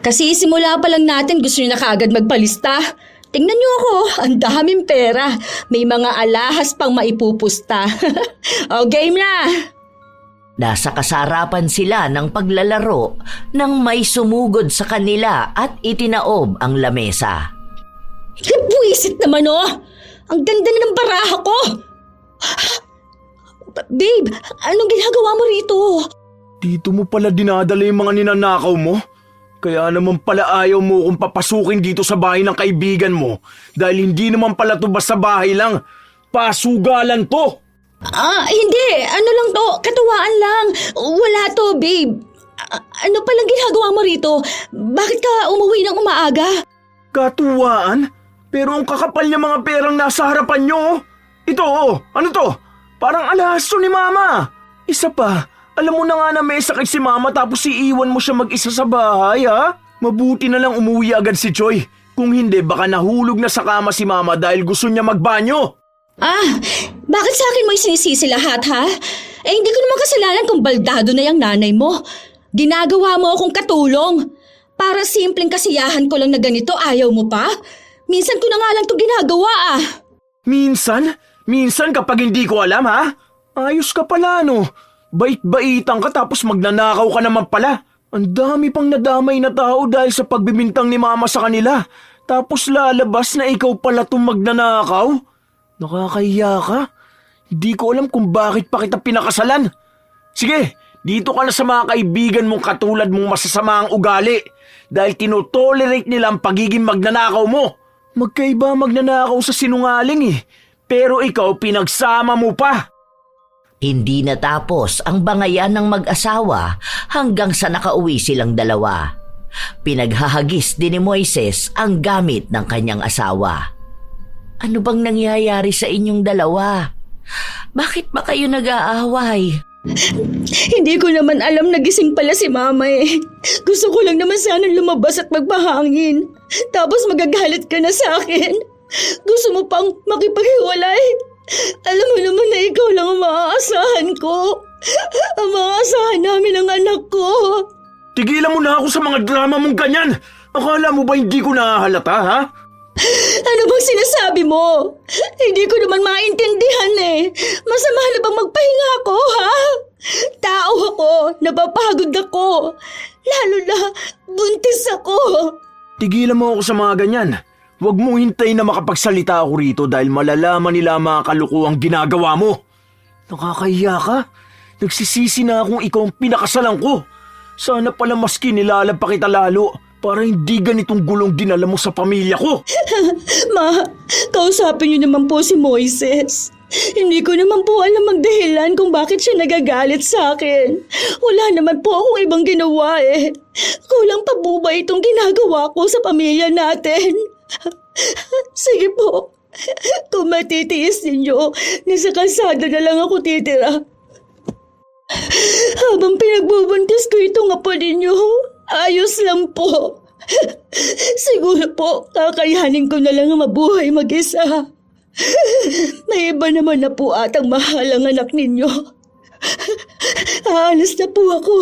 Speaker 3: Kasi simula pa lang natin gusto niyo na kaagad magpalista. Tingnan niyo ako, ang daming pera. May mga alahas pang maipupusta. Game na!
Speaker 2: Nasa kasarapan sila ng paglalaro nang may sumugod sa kanila at itinaob ang lamesa.
Speaker 3: Buwisit naman Ang ganda na ng baraha ko! Babe, anong ginagawa mo rito?
Speaker 1: Dito mo pala dinadala yung mga ninanakaw mo? Kaya naman pala ayaw mo kung papasukin dito sa bahay ng kaibigan mo dahil hindi naman pala to basta bahay lang. Pasugalan to!
Speaker 3: Hindi. Ano lang to? Katuwaan lang. Wala to, babe. Ano palang ginagawa mo rito? Bakit ka umuwi ng umaaga?
Speaker 1: Katuwaan? Pero ang kakapal niya mga perang nasa harapan nyo. Ito ano to? Parang alahas to ni Mama. Isa pa, alam mo na nga na may sakit si Mama tapos iiwan mo siya mag-isa sa bahay ha? Mabuti na lang umuwi agad si Choi. Kung hindi baka nahulog na sa kama si Mama dahil gusto niya magbanyo.
Speaker 3: Bakit sa akin mo isinisisi lahat ha? Hindi ko naman kasalanan kung baldado na yung nanay mo. Ginagawa mo akong katulong. Para simpleng kasiyahan ko lang na ganito, ayaw mo pa? Minsan ko na nga lang ito ginagawa
Speaker 1: Minsan? Minsan kapag hindi ko alam ha? Ayos ka pala no. Bait-baitan ka tapos magnanakaw ka naman pala. Ang dami pang nadamay na tao dahil sa pagbibintang ni Mama sa kanila. Tapos lalabas na ikaw pala itong magnanakaw? Nakakahiya ka? Hindi ko alam kung bakit pa kita pinakasalan. Sige, dito ka na sa mga kaibigan mong katulad mong masasama ang ugali dahil tinotolerate nila ang pagiging magnanakaw mo. Magkaiba magnanakaw sa sinungaling pero ikaw pinagsama mo pa.
Speaker 2: Hindi natapos ang bangayan ng mag-asawa hanggang sa nakauwi silang dalawa. Pinaghahagis din ni Moises ang gamit ng kanyang asawa. Ano bang nangyayari sa inyong dalawa? Bakit ba kayo nag-aaway?
Speaker 3: Hindi ko naman alam na gising pala si Mama eh. Gusto ko lang naman sana lumabas at magpahangin. Tapos magagalit ka na sa akin. Gusto mo pang makipaghiwalay? Alam mo naman na ikaw lang ang maaasahan ko. Ang maaasahan namin ang anak ko.
Speaker 1: Tigilan mo na ako sa mga drama mong ganyan. Akala mo ba hindi ko nahahalata, ha?
Speaker 3: Ano bang sinasabi mo? Hindi ko naman maintindihan eh. Masama na bang magpahinga ako, ha? Tao ako, napapagod ako. Lalo na, buntis ako.
Speaker 1: Tigilan mo ako sa mga ganyan. Huwag mong hintayin na makapagsalita ako rito dahil malalaman nila ang mga kalukuhang ginagawa mo. Nakakahiya ka? Nagsisisi na akong ikaw ang pinakasalan ko. Sana pala maski nilalab pa kita lalo para hindi ganitong gulong dinala mo sa pamilya ko.
Speaker 3: Ma, kausapin niyo naman po si Moises. Hindi ko naman po alam ang dahilan kung bakit siya nagagalit sa akin. Wala naman po akong ibang ginawa eh. Kulang pa po ba itong ginagawa ko sa pamilya natin? Sige po, kung matitiis ninyo, nasa kalsada na lang ako titira. Habang pinagbubuntis ko itong apo ninyo, ayos lang po. Siguro po, kakayanin ko na lang ang mabuhay mag-isa. May iba naman na po atang mahal ang anak ninyo. Aalis na po ako.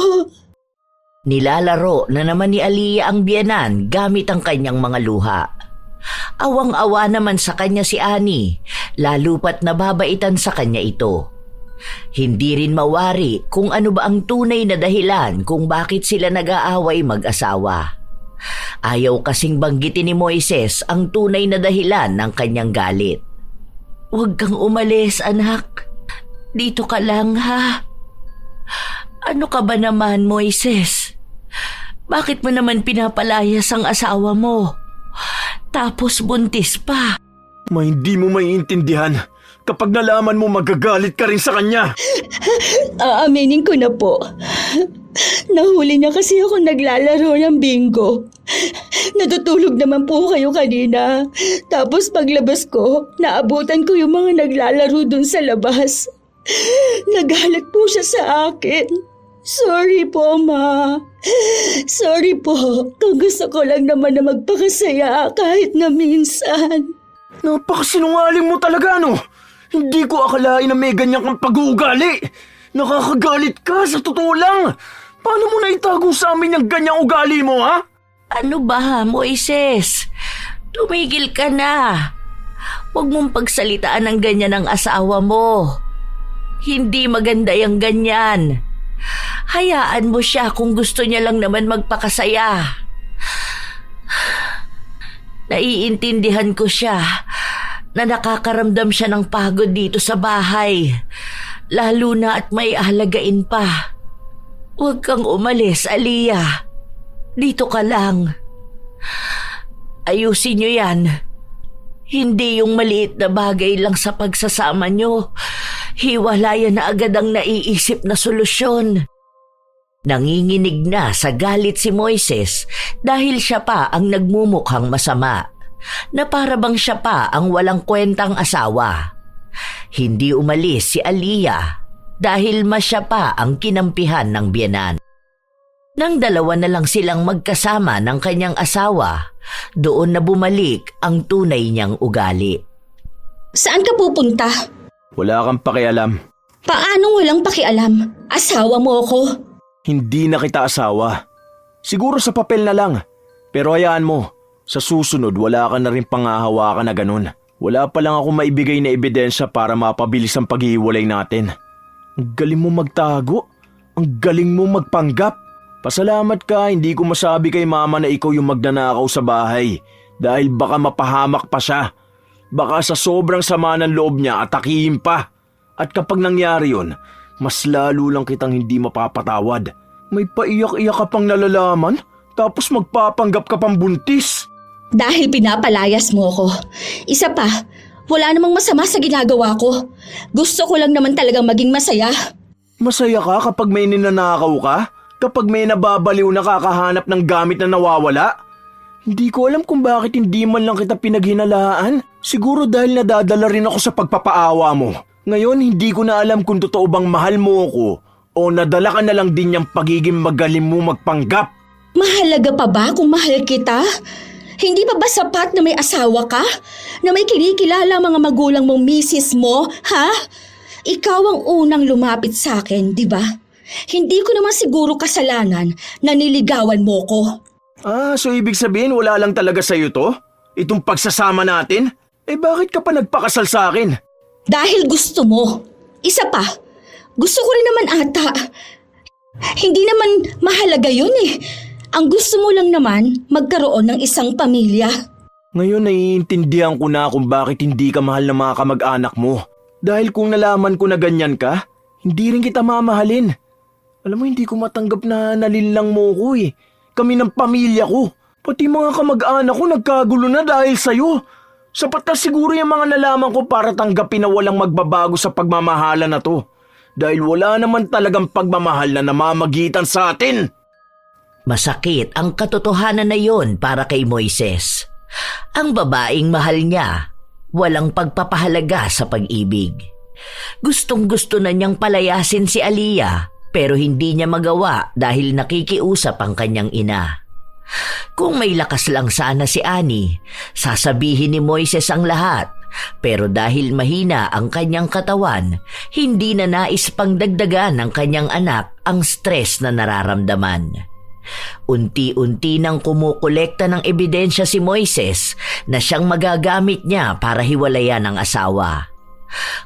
Speaker 2: Nilalaro na naman ni Aliyah ang biyenan gamit ang kanyang mga luha. Awang-awa naman sa kanya si Annie, lalo pat nababaitan sa kanya ito. Hindi rin mawari kung ano ba ang tunay na dahilan kung bakit sila nag-aaway mag-asawa. Ayaw kasing banggitin ni Moises ang tunay na dahilan ng kanyang galit. Huwag kang umalis, anak. Dito ka lang, ha? Ano ka ba naman, Moises? Bakit mo naman pinapalayas ang asawa mo? Tapos buntis pa.
Speaker 1: Hindi mo maiintindihan. Kapag nalaman mo magagalit ka rin sa kanya.
Speaker 3: Aaminin ko na po. Nahuli niya kasi ako naglalaro ng bingo. Natutulog naman po kayo kanina. Tapos paglabas ko, naabutan ko yung mga naglalaro dun sa labas. Nagalit po siya sa akin. Sorry po, Ma. Sorry po kung gusto ko lang naman na magpakasaya kahit na minsan.
Speaker 1: Napakasinungaling mo talaga, no? Hindi ko akalain na may ganyan kang pag-uugali. Nakakagalit ka, sa totoo lang. Paano mo naitago sa amin yung ganyang ugali mo, ha?
Speaker 2: Ano ba, Moises? Tumigil ka na. Huwag mong pagsalitaan ng ganyan ang asawa mo. Hindi maganda yung ganyan. Hayaan mo siya kung gusto niya lang naman magpakasaya. Naiintindihan ko siya na nakakaramdam siya ng pagod dito sa bahay. Lalo na at may ahalagain pa. Huwag kang umalis, Aliyah. Dito ka lang. Ayusin niyo yan. Hindi yung maliit na bagay lang sa pagsasama niyo. Hiwalayan na agad ang naiisip na solusyon. Nanginginig na sa galit si Moises dahil siya pa ang nagmumukhang masama, na para bang siya pa ang walang kwentang asawa. Hindi umalis si Aliyah dahil siya pa ang kinampihan ng biyenan. Nang dalawa na lang silang magkasama ng kanyang asawa, doon na bumalik ang tunay niyang ugali.
Speaker 3: Saan ka pupunta?
Speaker 1: Wala kang pakialam.
Speaker 3: Paanong walang pakialam? Asawa mo ako?
Speaker 1: Hindi na kita asawa. Siguro sa papel na lang. Pero hayaan mo, sa susunod wala ka na rin pangahawakan na ganun. Wala pa lang ako maibigay na ebidensya para mapabilis ang paghihiwalay natin. Ang galing mo magtago. Ang galing mo magpanggap. Pasalamat ka, hindi ko masabi kay mama na ikaw yung magnanakaw sa bahay dahil baka mapahamak pa siya. Baka sa sobrang sama ng loob niya atakihin pa. At kapag nangyari yun, mas lalo lang kitang hindi mapapatawad. May paiyak-iyak ka pang nalalaman, tapos magpapanggap ka pang buntis.
Speaker 3: Dahil pinapalayas mo ko. Isa pa, wala namang masama sa ginagawa ko. Gusto ko lang naman talagang maging masaya.
Speaker 1: Masaya ka kapag may ninanakaw ka? Kapag may nababaliw na kakahanap ng gamit na nawawala? Hindi ko alam kung bakit hindi man lang kita pinaghinalaan. Siguro dahil nadadala rin ako sa pagpapaawa mo. Ngayon hindi ko na alam kung totoo bang mahal mo ako o nadala ka na lang din yung pagiging magaling mo magpanggap.
Speaker 3: Mahalaga pa ba kung mahal kita? Hindi pa ba sapat na may asawa ka? Na may kinikilala mga magulang mong misis mo, ha? Ikaw ang unang lumapit sa akin, di ba? Hindi ko naman siguro kasalanan na niligawan mo ko.
Speaker 1: So ibig sabihin wala lang talaga sa'yo to? Itong pagsasama natin? Bakit ka pa nagpakasal sa akin?
Speaker 3: Dahil gusto mo. Isa pa, gusto ko rin naman ata. Hindi naman mahalaga yun eh. Ang gusto mo lang naman magkaroon ng isang pamilya.
Speaker 1: Ngayon naiintindihan ko na kung bakit hindi ka mahal ng mga kamag-anak mo. Dahil kung nalaman ko na ganyan ka, hindi rin kita mamahalin. Alam mo, hindi ko matanggap na nalinlang mo ko eh. Kami ng pamilya ko. Pati mga kamag-anak ko nagkagulo na dahil sa'yo. Sapat na siguro yung mga nalaman ko para tanggapin na walang magbabago sa pagmamahala na to. Dahil wala naman talagang pagmamahal na namamagitan sa atin.
Speaker 2: Masakit ang katotohanan na yon para kay Moises. Ang babaeng mahal niya, walang pagpapahalaga sa pag-ibig. Gustong-gusto na niyang palayasin si Aliyah pero hindi niya magawa dahil nakikiusap ang kanyang ina. Kung may lakas lang sana si Annie, sasabihin ni Moises ang lahat. Pero dahil mahina ang kanyang katawan, hindi na nais pang dagdagan ng kanyang anak ang stress na nararamdaman. Unti-unti nang kumukolekta ng ebidensya si Moises na siyang magagamit niya para hiwalayan ang asawa.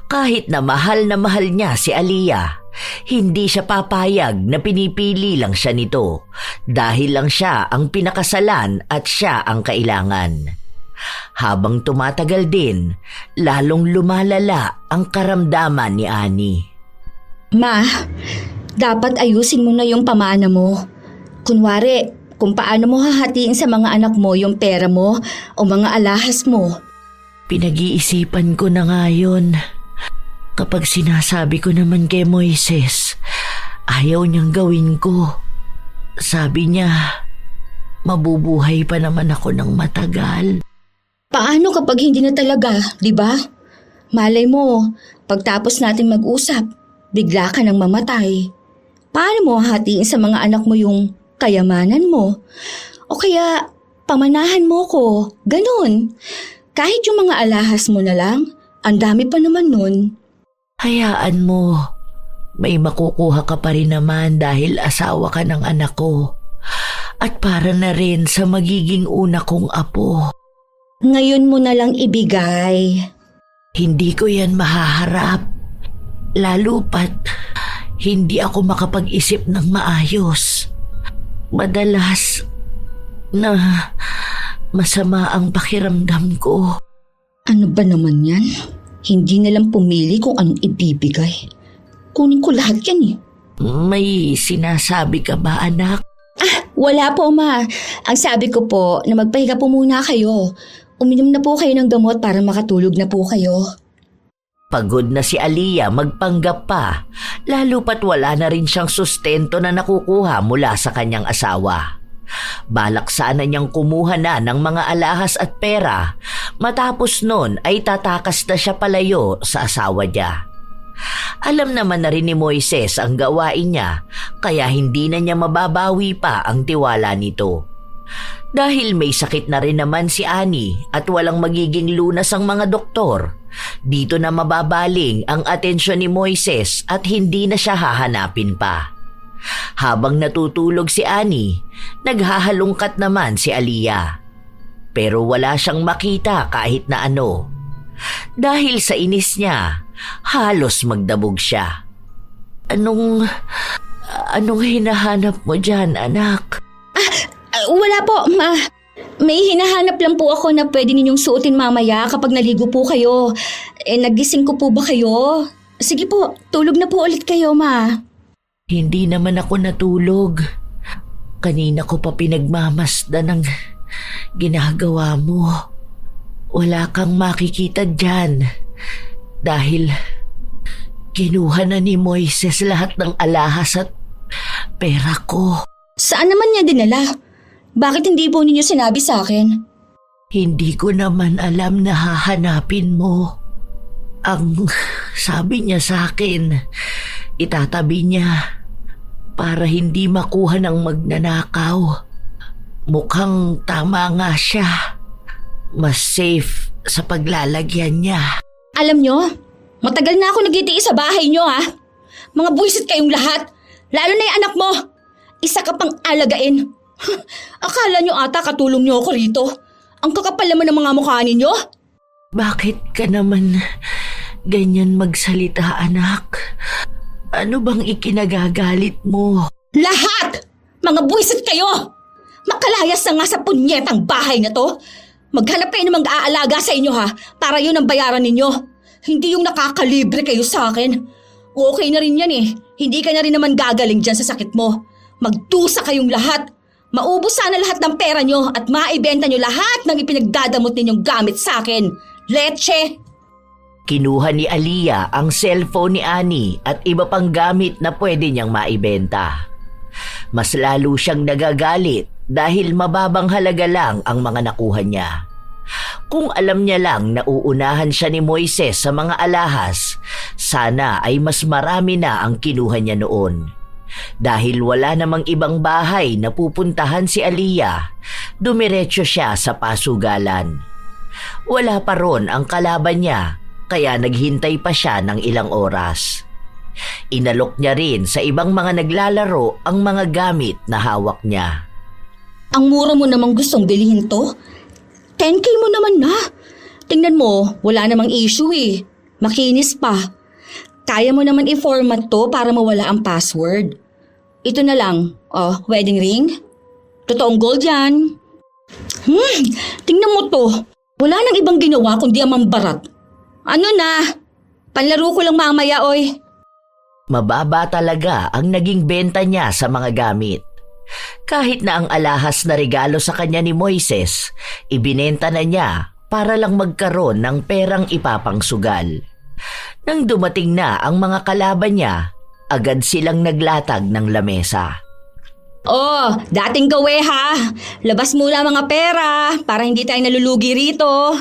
Speaker 2: Kahit na mahal niya si Aliyah, hindi siya papayag na pinipili lang siya nito dahil lang siya ang pinakasalan at siya ang kailangan. Habang tumatagal din, lalong lumalala ang karamdaman ni Annie.
Speaker 3: Ma, dapat ayusin mo na yung pamana mo. Kunwari, kung paano mo hahatiin sa mga anak mo yung pera mo o mga alahas mo.
Speaker 2: Pinag-iisipan ko na nga yun. Kapag sinasabi ko naman kay Moises, ayaw niyang gawin ko. Sabi niya, mabubuhay pa naman ako ng matagal.
Speaker 3: Paano kapag hindi na talaga, di ba? Malay mo, pagtapos natin mag-usap, bigla ka nang mamatay. Paano mo hahatiin sa mga anak mo yung kayamanan mo? O kaya, pamanahan mo ko, ganun. Kahit yung mga alahas mo na lang, ang dami pa naman nun.
Speaker 2: Hayaan mo, may makukuha ka pa rin naman dahil asawa ka ng anak ko. At para na rin sa magiging una kong apo.
Speaker 3: Ngayon mo na lang ibigay.
Speaker 2: Hindi ko yan mahaharap. Lalo pat hindi ako makapag-isip ng maayos. Madalas na masama ang pakiramdam ko.
Speaker 3: Ano ba naman yan? Hindi na lang pumili kung anong ibibigay. Kunin ko lahat yan eh.
Speaker 2: May sinasabi ka ba, anak?
Speaker 3: Wala po, Ma. Ang sabi ko po na magpahinga po muna kayo. Uminom na po kayo ng gamot para makatulog na po kayo.
Speaker 2: Pagod na si Aliyah magpanggap pa, lalo pat wala na rin siyang sustento na nakukuha mula sa kanyang asawa. Balak sana niyang kumuha na ng mga alahas at pera, matapos nun ay tatakas na siya palayo sa asawa niya. Alam naman na rin ni Moises ang gawain niya, kaya hindi na niya mababawi pa ang tiwala nito. Dahil may sakit na rin naman si Annie at walang magiging lunas ang mga doktor, dito na mababaling ang atensyon ni Moises at hindi na siya hahanapin pa. Habang natutulog si Annie, naghahalungkat naman si Aliyah. Pero wala siyang makita kahit na ano. Dahil sa inis niya, halos magdabog siya. Anong hinahanap mo dyan, anak?
Speaker 3: Wala po, ma. May hinahanap lang po ako na pwede ninyong suotin mamaya kapag naligo po kayo. Nagising ko po ba kayo? Sige po, tulog na po ulit kayo, ma.
Speaker 2: Hindi naman ako natulog. Kanina ko pa pinagmamasdan ng ginagawa mo. Wala kang makikita dyan dahil kinuha na ni Moises lahat ng alahas at pera ko.
Speaker 3: Saan naman niya dinala? Bakit hindi po ninyo sinabi sa akin?
Speaker 2: Hindi ko naman alam na hahanapin mo. Ang sabi niya sa akin, itatabi niya para hindi makuha ng magnanakaw. Mukhang tama nga siya. Mas safe sa paglalagyan niya.
Speaker 3: Alam nyo, matagal na ako nagtitiis sa bahay nyo, ha? Mga buwisit kayong lahat, lalo na yung anak mo. Isa ka pang alagain. Akala nyo ata katulong nyo ako rito. Ang kakapal naman ng mga mukha ninyo.
Speaker 2: Bakit ka naman ganyan magsalita, anak? Ano bang ikinagagalit mo?
Speaker 3: Lahat! Mga buwisit kayo! Makalayas na nga sa punyetang bahay na to. Maghanap kayo ng mag-aalaga sa inyo, ha? Para yun ang bayaran ninyo. Hindi yung nakakalibre kayo sa akin. Okay na rin yan eh. Hindi ka na rin naman gagaling dyan sa sakit mo. Magdusa kayong lahat. Maubos sana lahat ng pera nyo at maibenta nyo lahat ng ipinagdadamot ninyong gamit sa akin. Leche!
Speaker 2: Kinuha ni Aliyah ang cellphone ni Annie at iba pang gamit na pwede niyang maibenta. Mas lalo siyang nagagalit dahil mababang halaga lang ang mga nakuha niya. Kung alam niya lang na uunahan siya ni Moises sa mga alahas, sana ay mas marami na ang kinuha niya noon. Dahil wala namang ibang bahay na pupuntahan si Aliyah, dumiretso siya sa pasugalan. Wala pa ron ang kalaban niya, kaya naghintay pa siya ng ilang oras. Inalok niya rin sa ibang mga naglalaro ang mga gamit na hawak niya.
Speaker 3: Ang mura mo namang gustong bilhin to? 10K mo naman na. Tingnan mo, wala namang issue eh. Makinis pa. Kaya mo naman i-format to para mawala ang password. Ito na lang. Oh, wedding ring? Totoong gold yan. Tingnan mo to. Wala nang ibang ginawa kundi ang mambarat. Ano na? Panlaro ko lang mamaya, oy.
Speaker 2: Mababa talaga ang naging benta niya sa mga gamit. Kahit na ang alahas na regalo sa kanya ni Moises, ibinenta na niya para lang magkaroon ng perang ipapangsugal. Nang dumating na ang mga kalaban niya, agad silang naglatag ng lamesa.
Speaker 3: Oh, dating gawe ha. Labas muna mga pera para hindi tayo nalulugi rito.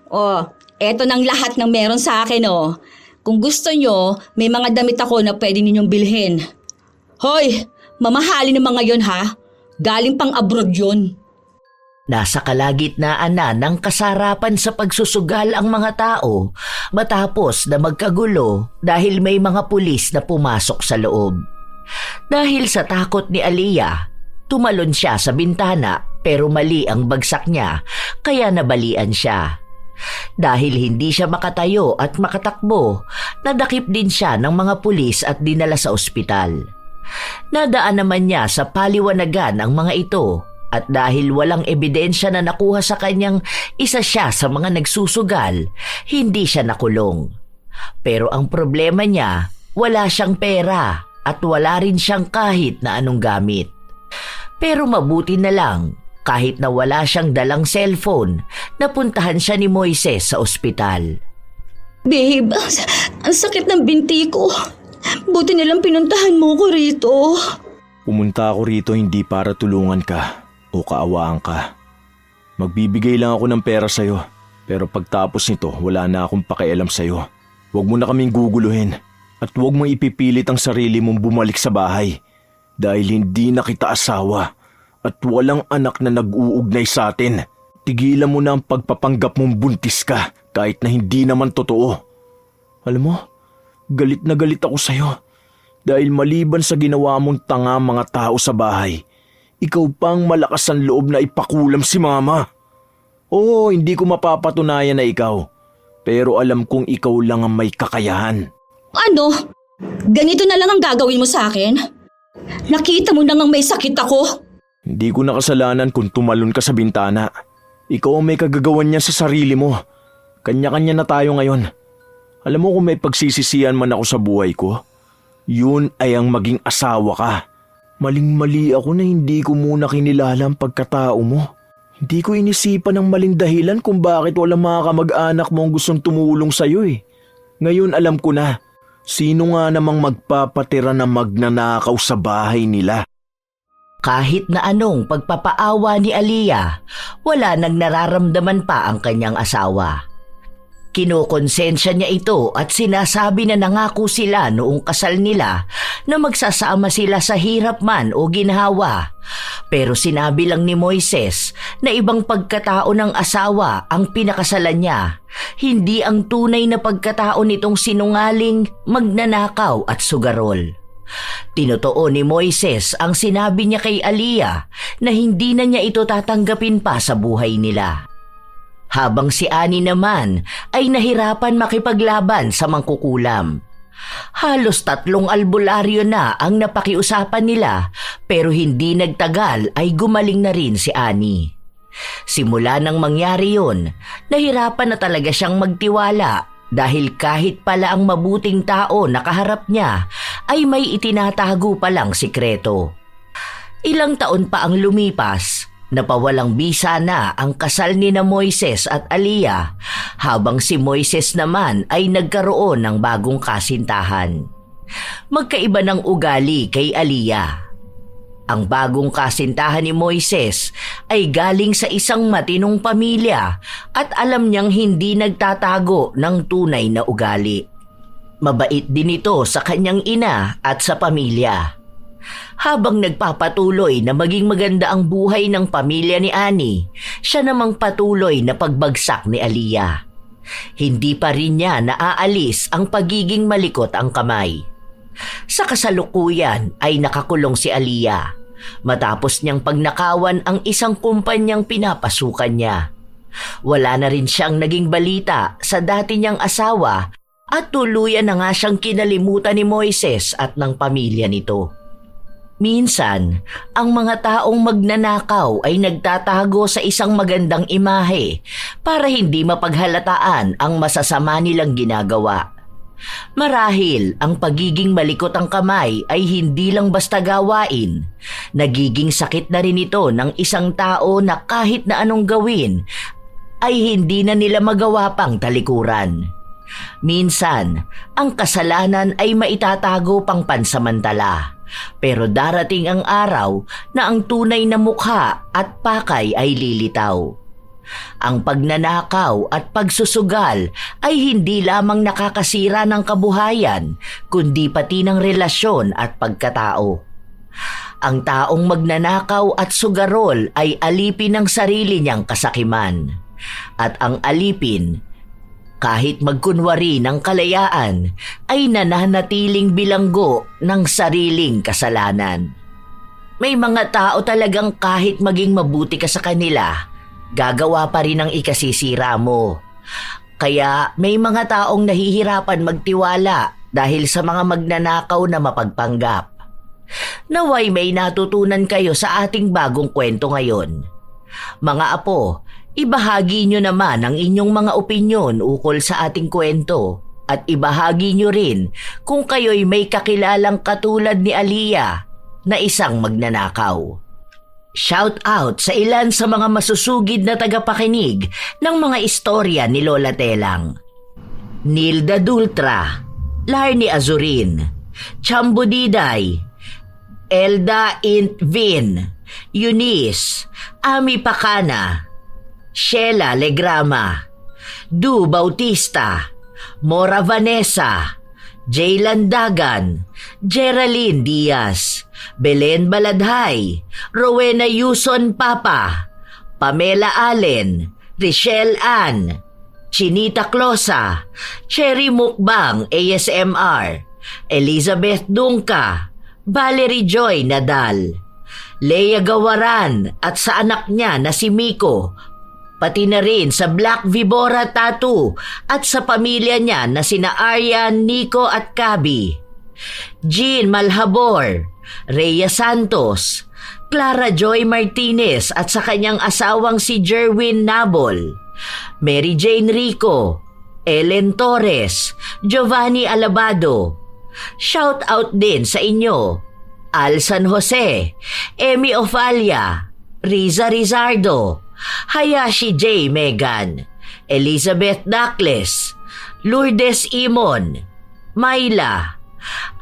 Speaker 3: Oh, eto nang lahat ng meron sa akin oh. Kung gusto nyo, may mga damit ako na pwede ninyong bilhin. Hoy, mamahalin ng mga yon ha. Galing pang abroad yun.
Speaker 2: Nasa kalagitnaan na ng kasarapan sa pagsusugal ang mga tao matapos na magkagulo dahil may mga pulis na pumasok sa loob. Dahil sa takot ni Aliyah, tumalon siya sa bintana pero mali ang bagsak niya kaya nabalian siya. Dahil hindi siya makatayo at makatakbo, nadakip din siya ng mga pulis at dinala sa ospital. Nadaan naman niya sa paliwanagan ang mga ito at dahil walang ebidensya na nakuha sa kanyang isa siya sa mga nagsusugal, hindi siya nakulong. Pero ang problema niya, wala siyang pera at wala rin siyang kahit na anong gamit. Pero mabuti na lang, kahit na wala siyang dalang cellphone, napuntahan siya ni Moises sa ospital.
Speaker 3: Babe, ang sakit ng binti ko. Buti nilang pinuntahan mo ko rito.
Speaker 1: Pumunta ako rito hindi para tulungan ka o kaawaan ka. Magbibigay lang ako ng pera sa'yo, pero pagtapos nito wala na akong pakialam sa'yo. Huwag mo na kaming guguluhin at huwag mo ipipilit ang sarili mong bumalik sa bahay dahil hindi na kita asawa at walang anak na nag-uugnay sa atin. Tigilan mo na ang pagpapanggap mong buntis ka kahit na hindi naman totoo. Alam mo, galit na galit ako sa'yo dahil maliban sa ginawa mong tanga mga tao sa bahay, ikaw pang malakas ang loob na ipakulam si mama. Oo, hindi ko mapapatunayan na ikaw, pero alam kong ikaw lang ang may kakayahan.
Speaker 3: Ano? Ganito na lang ang gagawin mo sa akin?
Speaker 4: Nakita mo na ngang may sakit ako.
Speaker 1: Hindi ko nakasalanan kung tumalon ka sa bintana. Ikaw ang may kagagawan niya sa sarili mo. Kanya-kanya na tayo ngayon. Alam mo kung may pagsisisihan man ako sa buhay ko, yun ay ang maging asawa ka. Maling-mali ako na hindi ko muna kinilala ang pagkatao mo. Hindi ko inisipan ng maling dahilan kung bakit walang mga kamag-anak mo ang gustong tumulong sa'yo eh. Ngayon alam ko na, sino nga namang magpapatira na magnanakaw sa bahay nila.
Speaker 2: Kahit na anong pagpapaawa ni Aliyah, wala nang nararamdaman pa ang kanyang asawa. Kinokonsensya niya ito at sinasabi na nangako sila noong kasal nila na magsasama sila sa hirap man o ginhawa. Pero sinabi lang ni Moises na ibang pagkatao ng asawa ang pinakasalan niya, hindi ang tunay na pagkatao nitong sinungaling, magnanakaw at sugarol. Tinotoo ni Moises ang sinabi niya kay Aliyah na hindi na niya ito tatanggapin pa sa buhay nila. Habang si Ani naman ay nahirapan makipaglaban sa mangkukulam. Halos 3 albularyo na ang napakiusapan nila pero hindi nagtagal ay gumaling na rin si Ani. Simula nang mangyari yun, nahirapan na talaga siyang magtiwala dahil kahit pala ang mabuting tao na kaharap niya ay may itinatago palang sikreto. Ilang taon pa ang lumipas, napawalang bisa na ang kasal ni na Moises at Aliyah habang si Moises naman ay nagkaroon ng bagong kasintahan. Magkaiba ng ugali kay Aliyah. Ang bagong kasintahan ni Moises ay galing sa isang matinong pamilya at alam niyang hindi nagtatago ng tunay na ugali. Mabait din ito sa kanyang ina at sa pamilya. Habang nagpapatuloy na maging maganda ang buhay ng pamilya ni Ani, siya namang patuloy na pagbagsak ni Aliyah. Hindi pa rin niya naaalis ang pagiging malikot ang kamay. Sa kasalukuyan ay nakakulong si Aliyah matapos niyang pagnakawan ang isang kumpanyang pinapasukan niya. Wala na rin siyang naging balita sa dati niyang asawa at tuluyan na nga siyang kinalimutan ni Moises at ng pamilya nito. Minsan, ang mga taong magnanakaw ay nagtatago sa isang magandang imahe para hindi mapaghalataan ang masasama nilang ginagawa. Marahil ang pagiging malikot ang kamay ay hindi lang basta gawain. Nagiging sakit na rin ito ng isang tao na kahit na anong gawin ay hindi na nila magawa pang talikuran. Minsan, ang kasalanan ay maitatago pang pansamantala. Pero darating ang araw na ang tunay na mukha at pakay ay lilitaw. Ang pagnanakaw at pagsusugal ay hindi lamang nakakasira ng kabuhayan, kundi pati ng relasyon at pagkatao. Ang taong magnanakaw at sugarol ay alipin ng sarili niyang kasakiman. At ang alipin, kahit magkunwari ng kalayaan, ay nananatiling bilanggo ng sariling kasalanan. May mga tao talagang kahit maging mabuti ka sa kanila, gagawa pa rin ang ikasisira mo. Kaya may mga taong nahihirapan magtiwala dahil sa mga magnanakaw na mapagpanggap. Naway may natutunan kayo sa ating bagong kwento ngayon. Mga apo, ibahagi nyo naman ang inyong mga opinyon ukol sa ating kwento at ibahagi nyo rin kung kayo'y may kakilalang katulad ni Aliyah na isang magnanakaw. Shout out sa ilan sa mga masusugid na tagapakinig ng mga istorya ni Lola Telang. Nilda Dultra, Larnie Azurin, Chambo Diday, Elda Int Vin, Eunice, Ami Pacana, Sheila Legrama, Du Bautista, Mora Vanessa, Jaylan Dagan, Geraldine Diaz, Belen Baladhay, Rowena Yuson Papa, Pamela Allen, Richelle Ann, Chinita Closa, Cherry Mukbang ASMR, Elizabeth Dungka, Valerie Joy Nadal, Leia Gawaran at sa anak niya na si Miko, pati na rin sa Black Vibora Tattoo at sa pamilya niya na sina Aryan, Nico at Kabi, Jean Malhabor, Rhea Santos, Clara Joy Martinez at sa kanyang asawang si Jerwin Nabol, Mary Jane Rico, Ellen Torres, Giovanni Alabado. Shout out din sa inyo, Al San Jose, Emmy Ofalia, Riza Rizardo, Hayashi J. Megan, Elizabeth Dacles, Lourdes Imon, Myla,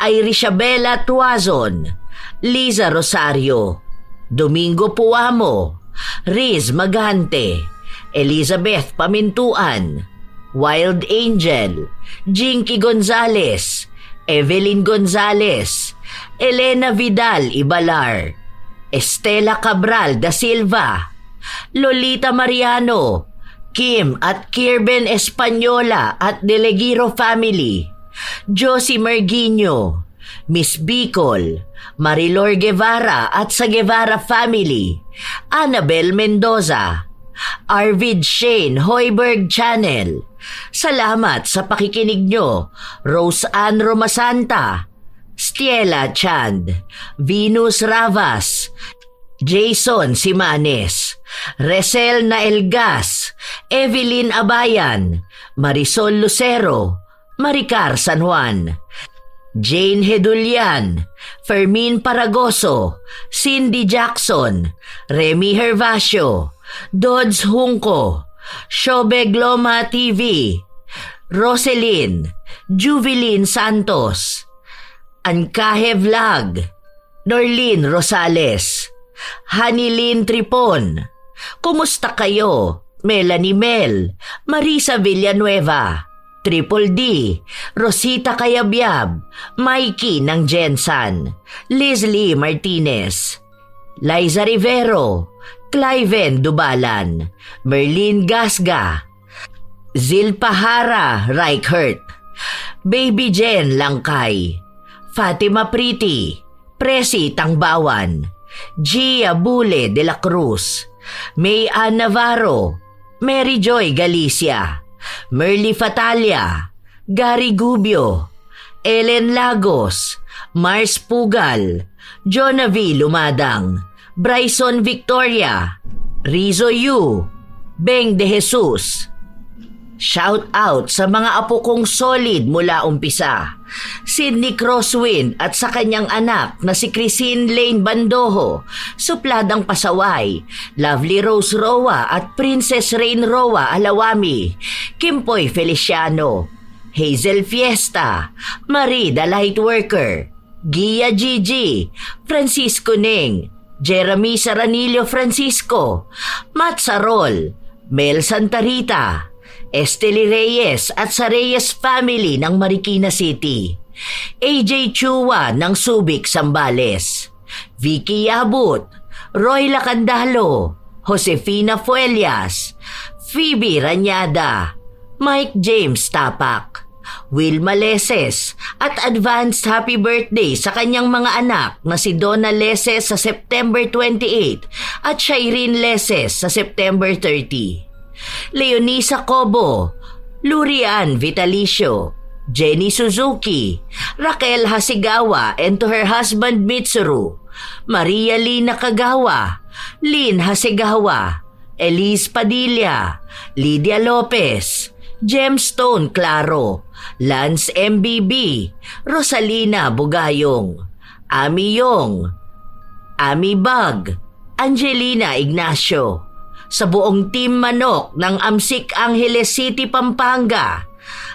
Speaker 2: Irisabela Tuazon, Liza Rosario, Domingo Puamo, Riz Magante, Elizabeth Pamintuan, Wild Angel, Jinky Gonzales, Evelyn Gonzales, Elena Vidal Ibalar, Estela Cabral da Silva, Lolita Mariano, Kim at Kirben Española at Delegiro family, Josie Merguinho, Miss Bicol, Marilor Guevara at sa Guevara family, Annabel Mendoza, Arvid Shane Hoiberg Channel. Salamat sa pakikinig nyo, Rose Ann Romasanta, Stiela Chand, Venus Ravas, Jason Simanes, Resel Naelgas, Evelyn Abayan, Marisol Lucero, Maricar San Juan, Jane Hedulian, Fermin Paragoso, Cindy Jackson, Remy Hervasio, Dodds Hunco, Shobeg Loma TV, Roselyn, Juvelyn Santos, Ankahe Vlog, Norlene Rosales, Hanilyn Tripon. Kumusta kayo? Melanie Mel, Marisa Villanueva, Triple D, Rosita Kayabyab, Mikey ng Jensan, Leslie Martinez, Liza Rivero, Cliven Dubalan, Merlin Gasga, Zilpahara Reichert, Baby Jen Langkay, Fatima Priti, Presi Tangbawan, Gia Bule de la Cruz, May Ann Navarro, Mary Joy Galicia, Merly Fatalia, Gary Gubio, Ellen Lagos, Mars Pugal, Jonavi Lumadang, Bryson Victoria, Rizo Yu, Beng de Jesus. Shout out sa mga apo kong solid mula umpisa. Sidney Crosswind at sa kanyang anak na si Christine Lane Bandoho, Supladang Pasaway, Lovely Rose Roa at Princess Rain Roa Alawami, Kimpoy Feliciano, Hazel Fiesta, Marie the Lightworker, Gia Gigi, Francisco Ning, Jeremy Saranillo Francisco, Matt Sarol, Mel Santarita, Esteli Reyes at sa Reyes family ng Marikina City, AJ Chua ng Subic, Zambales, Vicky Yabut, Roy Lacandalo, Josefina Fuelias, Phoebe Ranyada, Mike James Tapak, Wilma Leses at advanced happy birthday sa kanyang mga anak na si Donna Leses sa September 28 at Shireen Leses sa September 30. Leonisa Cobo, Lurian Vitalicio, Jenny Suzuki, Raquel Hasigawa and to her husband Mitsuru, Maria Lina Kagawa, Lynn Hasigawa, Elise Padilla, Lydia Lopez, Gemstone Claro, Lance MBB, Rosalina Bugayong, Ami Yong, Ami Bag, Angelina Ignacio, sa buong Team Manok ng Amsik Angeles City, Pampanga,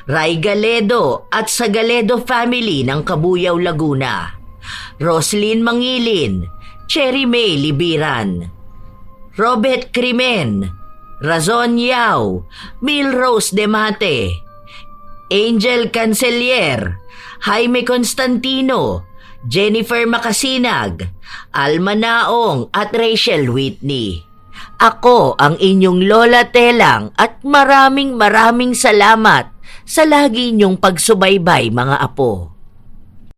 Speaker 2: Ray Galedo at sa Galedo family ng Kabuyaw, Laguna, Roslyn Mangilin, Cherry May Libiran, Robert Crimen, Razon Yao, Milrose Demate, Angel Cancelier, Jaime Constantino, Jennifer Makasinag, Alma Naong at Rachel Whitney. Ako ang inyong Lola Telang at maraming salamat sa lagi niyong pagsubaybay, mga apo.